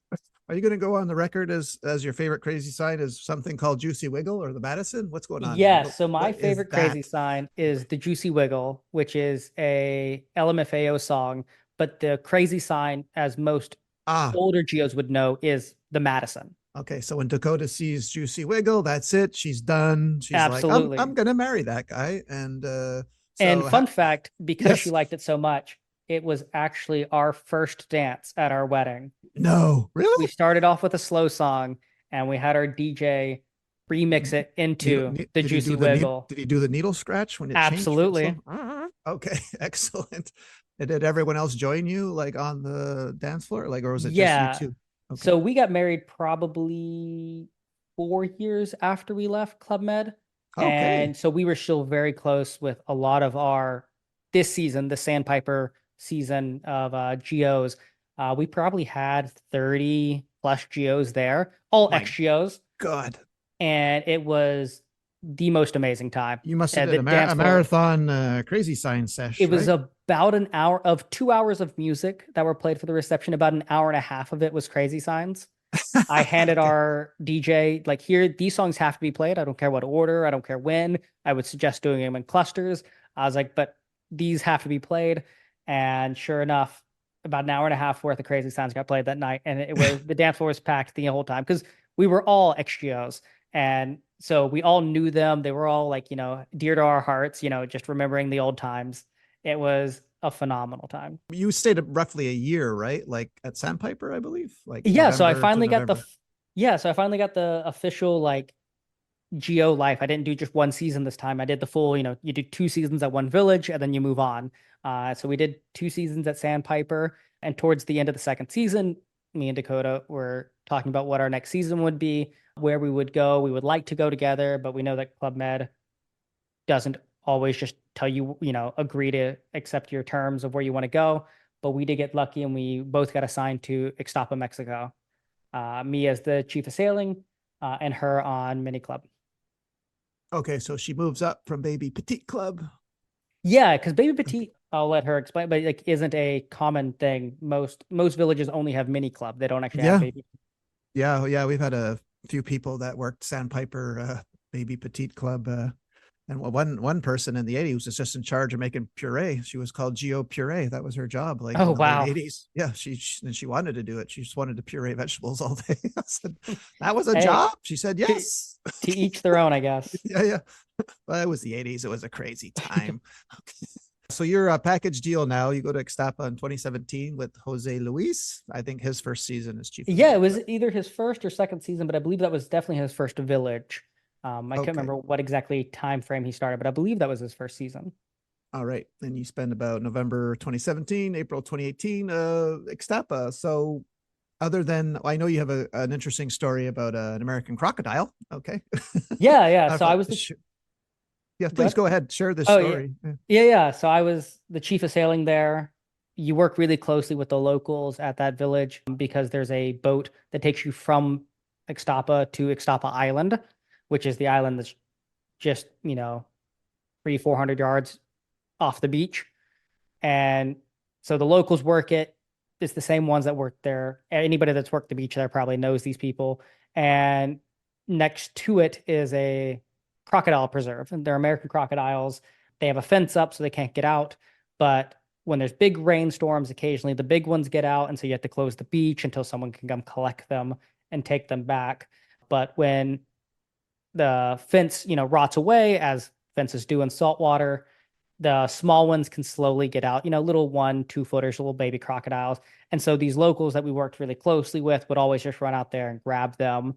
are you going to go on the record as your favorite crazy sign is something called Juicy Wiggle or the Madison? What's going on there? Yes, so my What is favorite crazy that? sign is the Juicy Wiggle, which is a LMFAO song, but the crazy sign, as most Ah, older geos would know, is the Madison. okay. So when Dakota sees Juicy Wiggle, that's it. She's done. She's like, I'm Absolutely. gonna marry that guy. And And so fun fact, because she yes, liked it so much, it was actually our first dance at our wedding. no, We really? started off with a slow song and we had our DJ remix it into the Juicy Wiggle. Did he do the needle scratch when it changed from Absolutely. slow? Okay, excellent. And did everyone else join you like on the dance floor? Like, or was it just you Yeah. two? Okay. So we got married probably 4 years after we left Club Med. Okay. And so we were still very close with a lot of our this season, the Sandpiper season of GOs. We probably had 30 plus GOs there, all My ex GOs, God. and it was the most amazing time. You must have The did dance a floor, marathon crazy sign sesh, it was right? about an hour of 2 hours of music that were played for the reception. About an hour and a half of it was crazy signs. I handed Okay. our DJ, like, here, these songs have to be played. I don't care what order, I don't care when. I would suggest doing them in clusters. I was like, but these have to be played. And sure enough, about an hour and a half worth of crazy sounds got played that night. And it was the dance floor was packed the whole time because we were all XGOs. And so we all knew them. They were all like, dear to our hearts, just remembering the old times. It was a phenomenal time. You stayed roughly a year, right? Like at Sandpiper, I believe, like Yeah, so I November to finally got November. so I finally got the official like Geo life. I didn't do just one season this time. I did the full, you do 2 seasons at one village and then you move on. So we did 2 seasons at Sandpiper, and towards the end of the second season, me and Dakota were talking about what our next season would be, where we would go. We would like to go together, but we know that Club Med doesn't always just tell you, agree to accept your terms of where you want to go. But we did get lucky and we both got assigned to Ixtapa, Mexico. Me as the chief of sailing, and her on mini club. Okay, so she moves up from Baby Petite Club. Yeah, because baby Okay. petite, I'll let her explain, but like isn't a common thing. Most villages only have mini club. They don't actually have Yeah, baby. yeah. We've had a few people that worked Sandpiper Baby Petite Club. And one person in the 80s was just in charge of making puree. She was called Geo Puree. That was her job, like Oh in the late wow. 80s. Yeah, she wanted to do it. She just wanted to puree vegetables all day. I said, that was a Hey, job. She said, to yes. to each their own, I guess. Yeah, yeah. Well, it was the 80s. It was a crazy time. So you're a package deal now. You go to Ixtapa in 2017 with Jose Luis. I think his first season as chief of Yeah, it village, was right? either his first or second season, but I believe that was definitely his first village. I can't Okay. remember what exactly time frame he started, but I believe that was his first season. All right. Then you spend about November 2017, April 2018, Ixtapa. So other than, I know you have an interesting story about an American crocodile. Okay. Yeah, yeah. I So I thought, was the sh- Yeah, Go please ahead. go ahead. Share this Oh yeah. story. Yeah. Yeah. So I was the chief of sailing there. You work really closely with the locals at that village because there's a boat that takes you from Ixtapa to Ixtapa Island, which is the island that's just, 400 yards off the beach. And so the locals work it. It's the same ones that work there. Anybody that's worked the beach there probably knows these people. And next to it is a crocodile preserve. And they're American crocodiles. They have a fence up so they can't get out. But when there's big rainstorms, occasionally the big ones get out. And so you have to close the beach until someone can come collect them and take them back. But when the fence, rots away, as fences do in saltwater, the small ones can slowly get out, little 1, 2 footers, little baby crocodiles. And so these locals that we worked really closely with would always just run out there and grab them,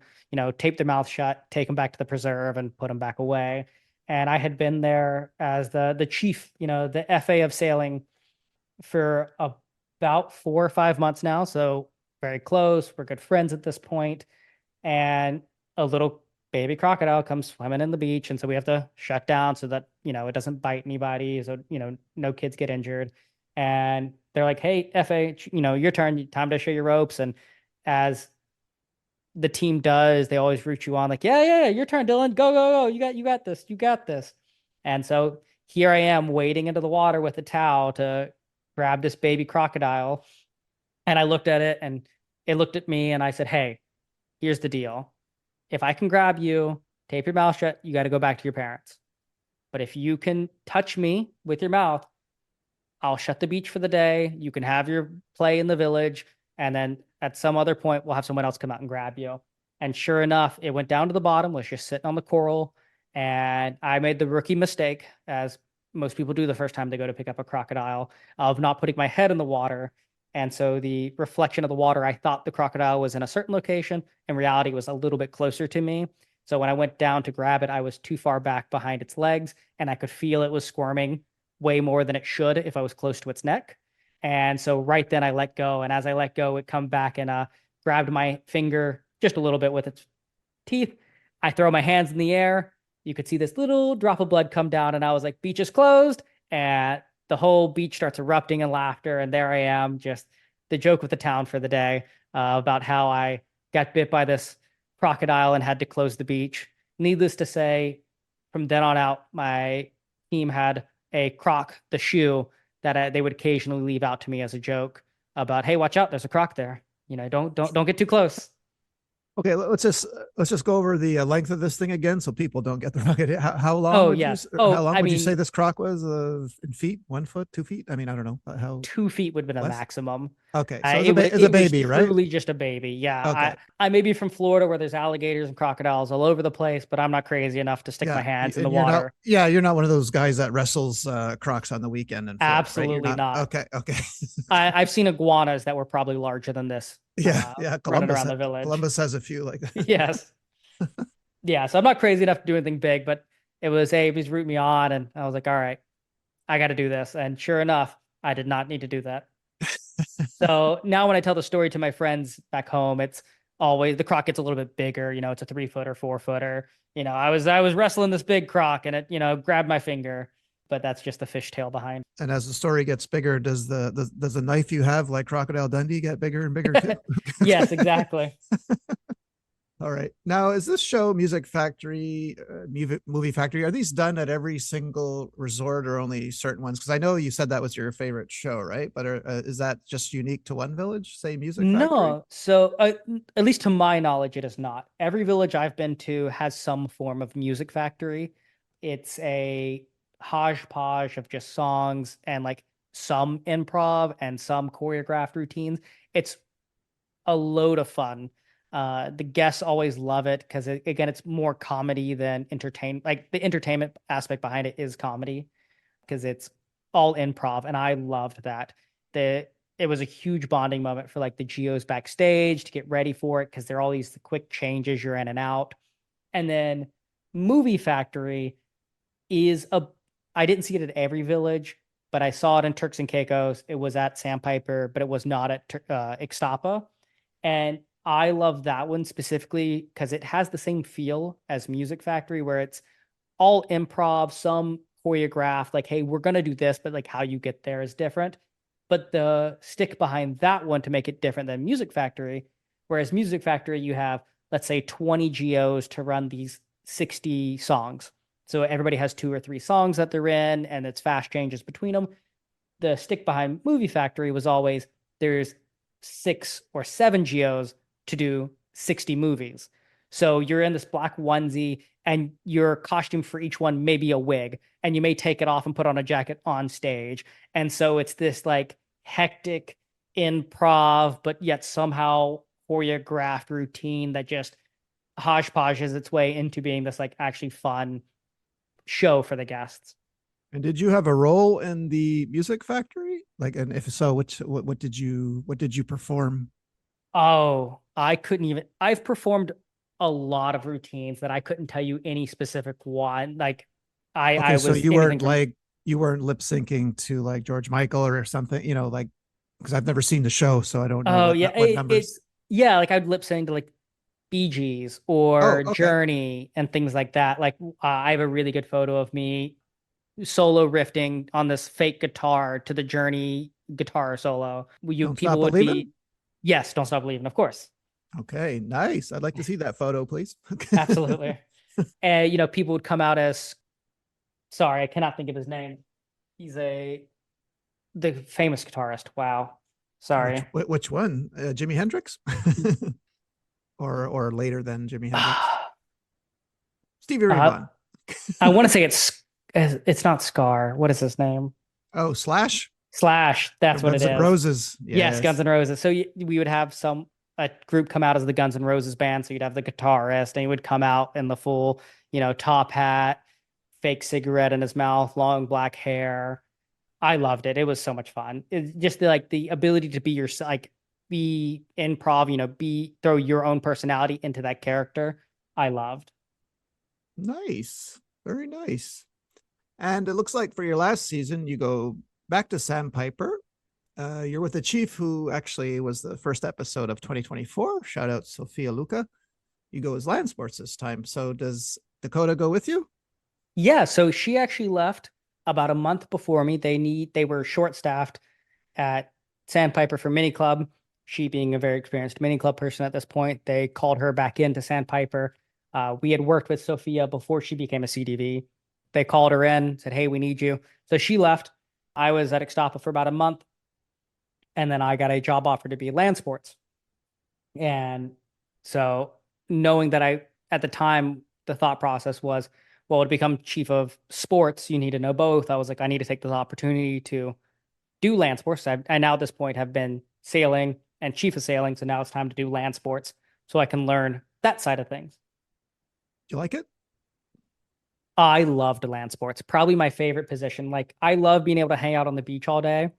tape their mouth shut, take them back to the preserve and put them back away. And I had been there as the chief, the FA of sailing for about 4 or 5 months now. So very close. We're good friends at this point. And a little baby crocodile comes swimming in the beach, and so we have to shut down so that it doesn't bite anybody, so no kids get injured. And they're like, hey, FA, your turn, time to show your ropes. And as the team does, they always root you on, like, yeah, your turn, Dylan, go, you got this, you got this. And so here I am wading into the water with a towel to grab this baby crocodile. And I looked at it, and it looked at me, and I said, hey, here's the deal. If I can grab you, tape your mouth shut, you got to go back to your parents. But if you can touch me with your mouth, I'll shut the beach for the day. You can have your play in the village. And then at some other point, we'll have someone else come out and grab you. And sure enough, it went down to the bottom, was just sitting on the coral. And I made the rookie mistake, as most people do the first time they go to pick up a crocodile, of not putting my head in the water. And so the reflection of the water, I thought the crocodile was in a certain location. In reality, it was a little bit closer to me. So when I went down to grab it, I was too far back behind its legs, and I could feel it was squirming way more than it should if I was close to its neck. And so right then I let go. And as I let go, it come back and grabbed my finger just a little bit with its teeth. I throw my hands in the air. You could see this little drop of blood come down, and I was like, beach is closed. And the whole beach starts erupting in laughter. And there I am, just the joke with the town for the day, about how I got bit by this crocodile and had to close the beach. Needless to say, from then on out, my team had a croc, the shoe, that they would occasionally leave out to me as a joke about, hey, watch out, there's a croc there. Don't get too close. Okay, let's just go over the length of this thing again, so people don't get the wrong idea. How long Oh, would you yes. Oh, I say mean, this croc was in feet? 1 foot, 2 feet? I mean, I don't know how 2 feet would have been a less. maximum. Okay, so it's a It was baby, right? truly just a baby. Yeah, Okay, I may be from Florida where there's alligators and crocodiles all over the place, but I'm not crazy enough to stick my yeah, hands in the and you're not. water. Yeah, you're not one of those guys that wrestles crocs on the weekend in Florida, right? You're Absolutely not. not. Okay, okay. I've seen iguanas that were probably larger than this, Yeah, yeah. running around the village. Columbus has a few like that. Yes. Yeah. So I'm not crazy enough to do anything big, but it was rooting me on, and I was like, all right, I got to do this. And sure enough, I did not need to do that. So now when I tell the story to my friends back home, it's always the croc gets a little bit bigger. It's a 3 footer, 4 footer. I was wrestling this big croc, and it, grabbed my finger, but that's just the fishtail behind. And as the story gets bigger, does the knife you have like Crocodile Dundee get bigger and bigger too? Yes, exactly. All right. Now, is this show Music Factory, Movie Factory? Are these done at every single resort or only certain ones? Because I know you said that was your favorite show, right? But is that just unique to one village, say Music Factory? No, so at least to my knowledge, it is not. Every village I've been to has some form of music factory. It's a hodgepodge of just songs and like some improv and some choreographed routines. It's a load of fun. The guests always love it because again, it's more comedy than entertain. Like the entertainment aspect behind it is comedy because it's all improv, and I loved that. The It was a huge bonding moment for like the geos backstage to get ready for it because there are all these quick changes, you're in and out. And then Movie Factory is a I didn't see it at every village, but I saw it in Turks and Caicos. It was at Sandpiper, but it was not at Ixtapa. And I love that one specifically because it has the same feel as Music Factory, where it's all improv, some choreographed, like, hey, we're gonna do this, but like how you get there is different. But the stick behind that one to make it different than Music Factory, whereas Music Factory, you have, let's say, 20 GOs to run these 60 songs. So everybody has 2 or 3 songs that they're in, and it's fast changes between them. The stick behind Movie Factory was always there's 6 or 7 GOs to do 60 movies. So you're in this black onesie, and your costume for each one may be a wig, and you may take it off and put on a jacket on stage. And so it's this like hectic improv, but yet somehow choreographed routine that just hodgepodges its way into being this like actually fun show for the guests. And did you have a role in the Music Factory? Like, and if so, what did you perform? Oh, I couldn't even. I've performed a lot of routines that I couldn't tell you any specific one. Like, I Okay, so was you anything weren't from. like you weren't lip syncing to like George Michael or something, like because I've never seen the show, so I don't know Oh yeah, what numbers. it's yeah. Like I'd lip sync to like Bee Gees Oh, or okay. Journey and things like that. Like I have a really good photo of me solo riffing on this fake guitar to the Journey guitar solo. You Don't stop people would believing. be, yes, don't stop believing, of course, Okay, nice. I'd like to see that photo, please. absolutely. And people would come out as, sorry, I cannot think of his name. He's the famous guitarist. Wow. Sorry. Which one? Jimi Hendrix, or later than Jimi Hendrix? Stevie Ray Uh, Vaughan. I want to say it's not Scar. What is his name? Oh, Slash Slash. That's from what it Guns N' is. Roses. Yes, Guns Yes. N' Roses. So we would have a group come out as the Guns N' Roses band. So you'd have the guitarist, and he would come out in the full, top hat, fake cigarette in his mouth, long black hair. I loved it. It was so much fun. It's just the ability to be like be improv, be throw your own personality into that character. I loved. Nice. Very nice. And it looks like for your last season, you go back to Sandpiper. You're with a chief who actually was the first episode of 2024. Shout out Sophia Luca. You go as land sports this time. So does Dakota go with you? Yeah, so she actually left about a month before me. They were short staffed at Sandpiper for mini club. She being a very experienced mini club person at this point, they called her back into Sandpiper. We had worked with Sophia before she became a CDV. They called her in, said, "Hey, we need you." So she left. I was at Ixtapa for about a month, and then I got a job offer to be land sports. And so knowing that at the time, the thought process was, well, to become chief of sports, you need to know both. I was like, I need to take this opportunity to do land sports. I now at this point have been sailing and chief of sailing. So now it's time to do land sports so I can learn that side of things. Do you like it? I loved land sports, probably my favorite position. Like I love being able to hang out on the beach all day,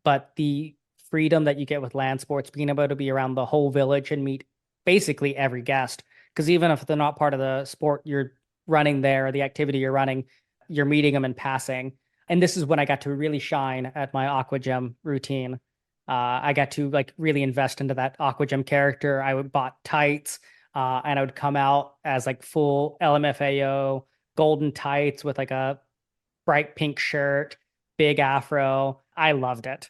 but the freedom that you get with land sports, being able to be around the whole village and meet basically every guest, because even if they're not part of the sport you're running there or the activity you're running, you're meeting them in passing. And this is when I got to really shine at my aqua gym routine. I got to like really invest into that aqua gym character. I would bought tights, and I would come out as like full LMFAO golden tights with like a bright pink shirt, big afro. I loved it.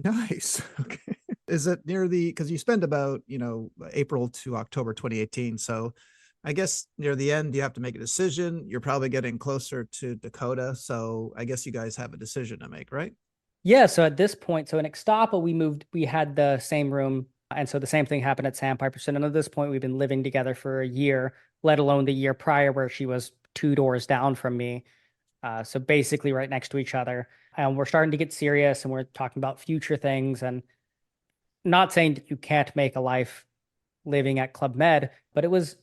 Nice. Okay. Is it near because you spend about, April to October 2018. So I guess near the end, you have to make a decision. You're probably getting closer to Dakota. So I guess you guys have a decision to make, right? Yeah, so at this point, so in Ixtapa, we had the same room. And so the same thing happened at Sandpiper. So at this point, we've been living together for a year, let alone the year prior where she was 2 doors down from me. So basically right next to each other. And we're starting to get serious and we're talking about future things and not saying that you can't make a life living at Club Med, but it was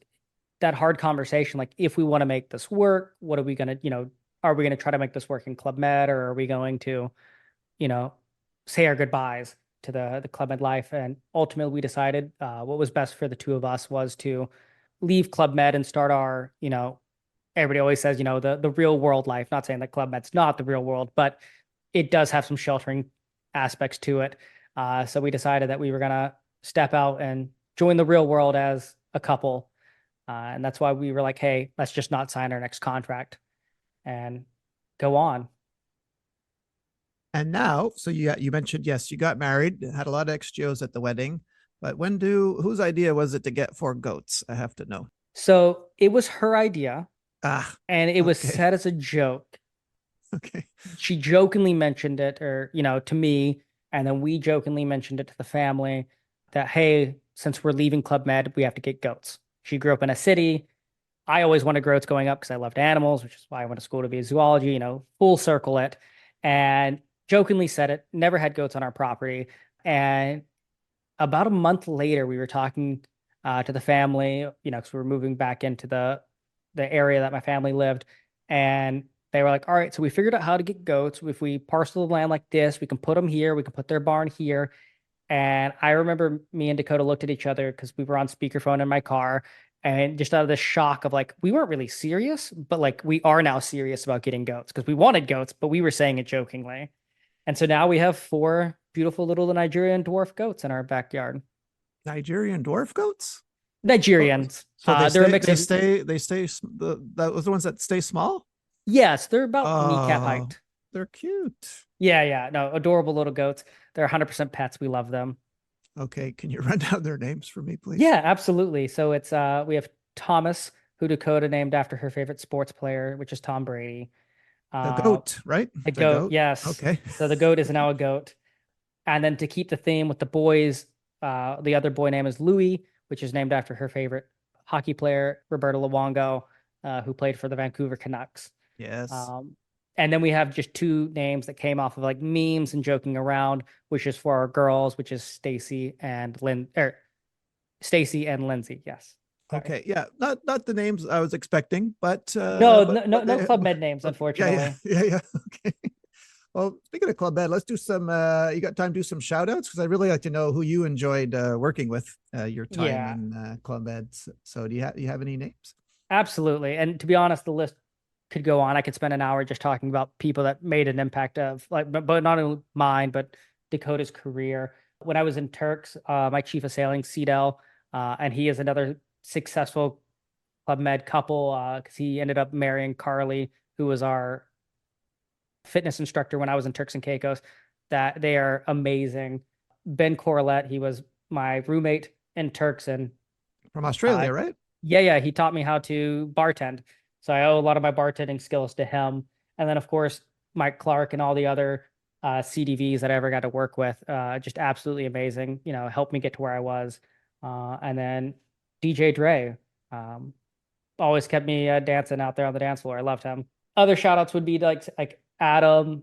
that hard conversation. Like, if we want to make this work, what are we going to, are we going to try to make this work in Club Med or are we going to, you know, say our goodbyes to the Club Med life? And ultimately, we decided what was best for the two of us was to leave Club Med and start our, everybody always says, the real world life. Not saying that Club Med's not the real world, but it does have some sheltering aspects to it. So we decided that we were gonna step out and join the real world as a couple. And that's why we were like, hey, let's just not sign our next contract and go on. And now, so you mentioned, yes, you got married, had a lot of XGOs at the wedding, but whose idea was it to get four goats? I have to know. So it was her idea, Ah, and it was okay, said as a joke. okay. She jokingly mentioned it, or, to me, and then we jokingly mentioned it to the family that, hey, since we're leaving Club Med, we have to get goats. She grew up in a city. I always wanted goats going up because I loved animals, which is why I went to school to be a zoology, full circle it. And jokingly said it, never had goats on our property. And about a month later, we were talking to the family, because we were moving back into the area that my family lived, and they were like, "All right, so we figured out how to get goats. If we parcel the land like this, we can put them here. We can put their barn here." And I remember me and Dakota looked at each other because we were on speakerphone in my car, and just out of the shock of like, we weren't really serious, but like we are now serious about getting goats because we wanted goats, but we were saying it jokingly. And so now we have four beautiful little Nigerian dwarf goats in our backyard. Nigerian dwarf goats? Oh, Nigerians. so they They're a stay, mix they of, stay, they stay, that was the ones that stay small? yes, they're about kneecap Oh, height. they're cute. Yeah, yeah. No, adorable little goats. They're 100% pets. We love them. Okay, can you run down their names for me, please? Yeah, absolutely. So it's we have Thomas, who Dakota named after her favorite sports player, which is Tom Brady. The Uh goat, right? the The goat, goat. yes. Okay. So the goat is now a goat. And then to keep the theme with the boys, the other boy name is Louis, which is named after her favorite hockey player, Roberto Luongo, who played for the Vancouver Canucks. Yes. Um, and then we have just two names that came off of like memes and joking around, which is for our girls, which is Stacy and Lindsay. Yes. Sorry. Okay. Yeah. Not the names I was expecting, but No, but no, no, but no they Club Med names, yeah, yeah, unfortunately. yeah, yeah. Okay. Well, speaking of Club Med, let's do some you got time to do some shout outs because I really like to know who you enjoyed working with your time Yeah, in Club Med. So do you have any names? absolutely. And to be honest, the list could go on. I could spend an hour just talking about people that made an impact of like, but not only mine, but Dakota's career. When I was in Turks, my chief of sailing, Cedel, and he is another successful Club Med couple because he ended up marrying Carly, who was our fitness instructor when I was in Turks and Caicos. That they are amazing. Ben Corlett, he was my roommate in Turks, and From uh, Australia, right? yeah, yeah, he taught me how to bartend. So I owe a lot of my bartending skills to him. And then, of course, Mike Clark and all the other CDVs that I ever got to work with, just absolutely amazing. Helped me get to where I was. And then DJ Dre, um, always kept me dancing out there on the dance floor. I loved him. Other shout outs would be like Adam,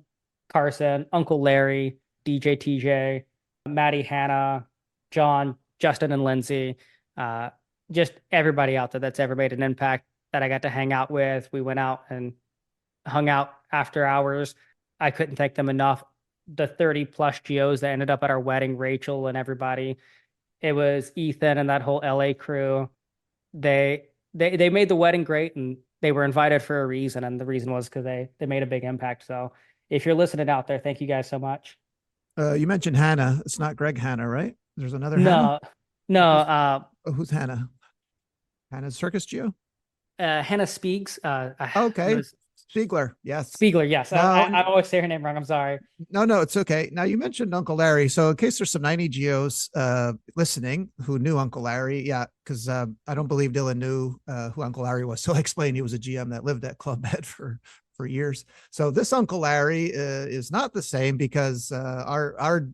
Carson, Uncle Larry, DJ TJ, Maddie Hannah, John, Justin, and Lindsay. Uh, just everybody out there that's ever made an impact that I got to hang out with. We went out and hung out after hours. I couldn't thank them enough. The 30 plus GOs that ended up at our wedding, Rachel and everybody. It was Ethan and that whole LA crew. They made the wedding great, and they were invited for a reason, and the reason was because they made a big impact. So if you're listening out there, thank you guys so much. You mentioned Hannah. It's not Greg Hannah, right? There's another Hannah. No, no, Who's who's Hannah? Hannah's Circus Geo. Hannah Speaks. It Okay, was Spiegler. Yes. Spiegler. Yes, Now, I always say her name wrong. I'm sorry. no, it's okay. Now you mentioned Uncle Larry. So in case there's some 90 Geos listening who knew Uncle Larry, yeah, because I don't believe Dylan knew who Uncle Larry was. So I explained he was a GM that lived at Club Med for years. So this Uncle Larry is not the same because our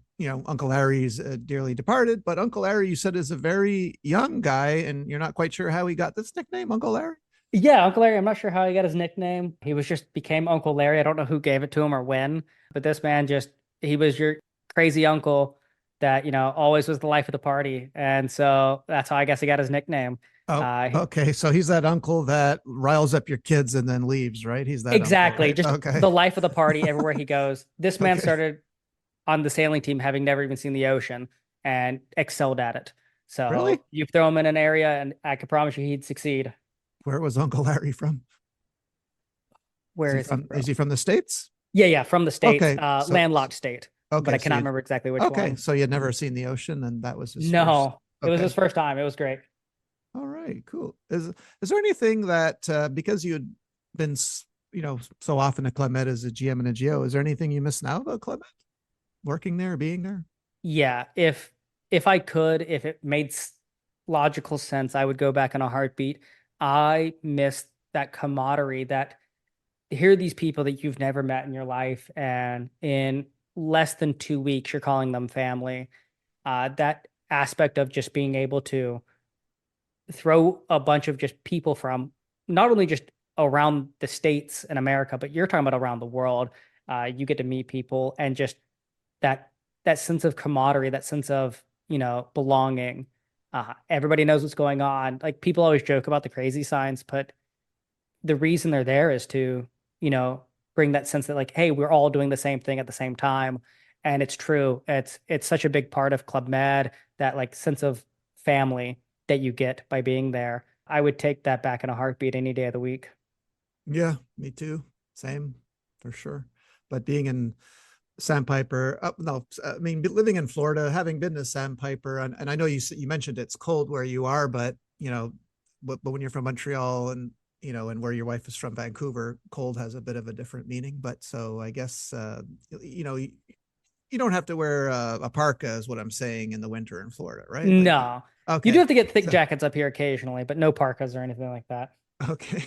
Uncle Larry's dearly departed, but Uncle Larry you said is a very young guy, and you're not quite sure how he got this nickname, Uncle Larry. Yeah, Uncle Larry. I'm not sure how he got his nickname. He was just became Uncle Larry. I don't know who gave it to him or when, but this man he was your crazy uncle that, always was the life of the party. And so that's how I guess he got his nickname. Oh, Uh, he- okay. So he's that uncle that riles up your kids and then leaves, right? He's that uncle, exactly. right? Just Okay. the life of the party everywhere he goes. This man Okay. started on the sailing team having never even seen the ocean and excelled at it. Really? So you throw him in an area and I can promise you he'd succeed. Where was Uncle Larry from? Is Where he is he from? from? Is he from the States? Yeah, yeah, from the States, Okay. landlocked state, but I Okay. cannot remember exactly which one. So you had never seen the ocean, and that was his first. No, it was Okay. his first time. It was great. All right. right, cool. Is there anything that because you had been so often at Club Med as a GM and a GO, is there anything you miss now about Club Med? Working there, being there? Yeah, if I could, if it made logical sense, I would go back in a heartbeat. I miss that camaraderie, that here are these people that you've never met in your life, and in less than 2 weeks, you're calling them family. That aspect of just being able to throw a bunch of just people from not only just around the states in America, but you're talking about around the world. You get to meet people and just that that sense of camaraderie, that sense of belonging. Everybody knows what's going on. Like people always joke about the crazy signs, but the reason they're there is to you know bring that sense that like, hey, we're all doing the same thing at the same time, and it's true. It's such a big part of Club Med, that like sense of family that you get by being there. I would take that back in a heartbeat any day of the week. Yeah, me too. Same for sure. But being in Sandpiper, no, I mean, living in Florida, having been to Sandpiper, and I know you mentioned it's cold where you are, but but when you're from Montreal and and where your wife is from, Vancouver, cold has a bit of a different meaning. But so I guess you don't have to wear a parka, is what I'm saying, in the winter in Florida, right? Like, No, you do okay, have to get thick so jackets up here occasionally, but no parkas or anything like that. okay,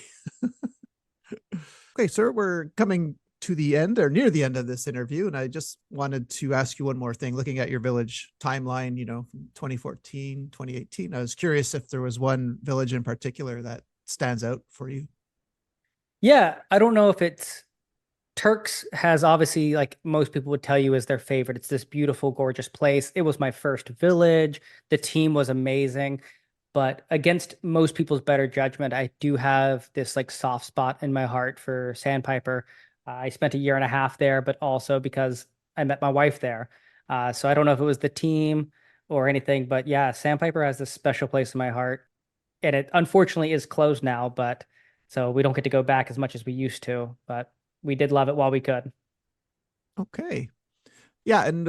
okay, sir, we're coming to the end or near the end of this interview. And I just wanted to ask you one more thing. Looking at your village timeline, from 2014, 2018, I was curious if there was one village in particular that stands out for you. Yeah, I don't know if it's Turks has obviously, like most people would tell you, is their favorite. It's this beautiful, gorgeous place. It was my first village. The team was amazing. But against most people's better judgment, I do have this like soft spot in my heart for Sandpiper. I spent a year and a half there, but also because I met my wife there. So I don't know if it was the team or anything, but yeah, Sandpiper has this special place in my heart. And it unfortunately is closed now, but so we don't get to go back as much as we used to, but we did love it while we could. Okay. Yeah. And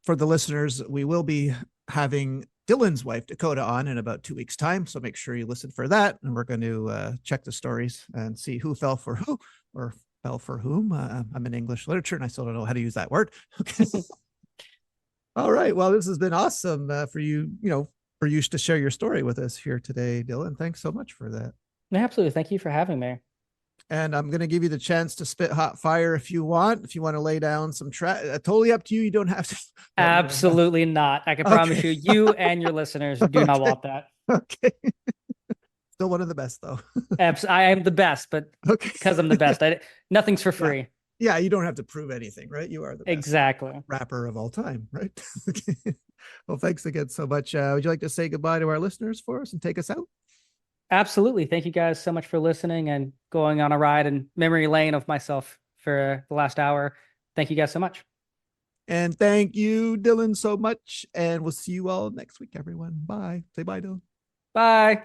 for the listeners, we will be having Dylan's wife, Dakota, on in about 2 weeks' time. So make sure you listen for that. And we're going to check the stories and see who fell for who or fell for whom. I'm in English literature and I still don't know how to use that word. Okay. All right. Well, this has been awesome for you, for you to share your story with us here today, Dylan. Thanks so much for that. Absolutely. Thank you for having me. And I'm going to give you the chance to spit hot fire if you want. If you want to lay down some track, totally up to you. You don't have to. Absolutely not. I can promise Okay. you, you and your listeners do not Okay. want that. Okay. Still one of the best, though. I am the best, but Okay. because I'm the best, nothing's for Yeah. free. Yeah. You don't have to prove anything, right? You are the best Exactly. rapper of all time, right? Okay. Well, thanks again so much. Would you like to say goodbye to our listeners for us and take us out? Absolutely. Thank you guys so much for listening and going on a ride in memory lane of myself for the last hour. Thank you guys so much. And thank you, Dylan, so much. And we'll see you all next week, everyone. Bye. Say bye, Dylan. Bye.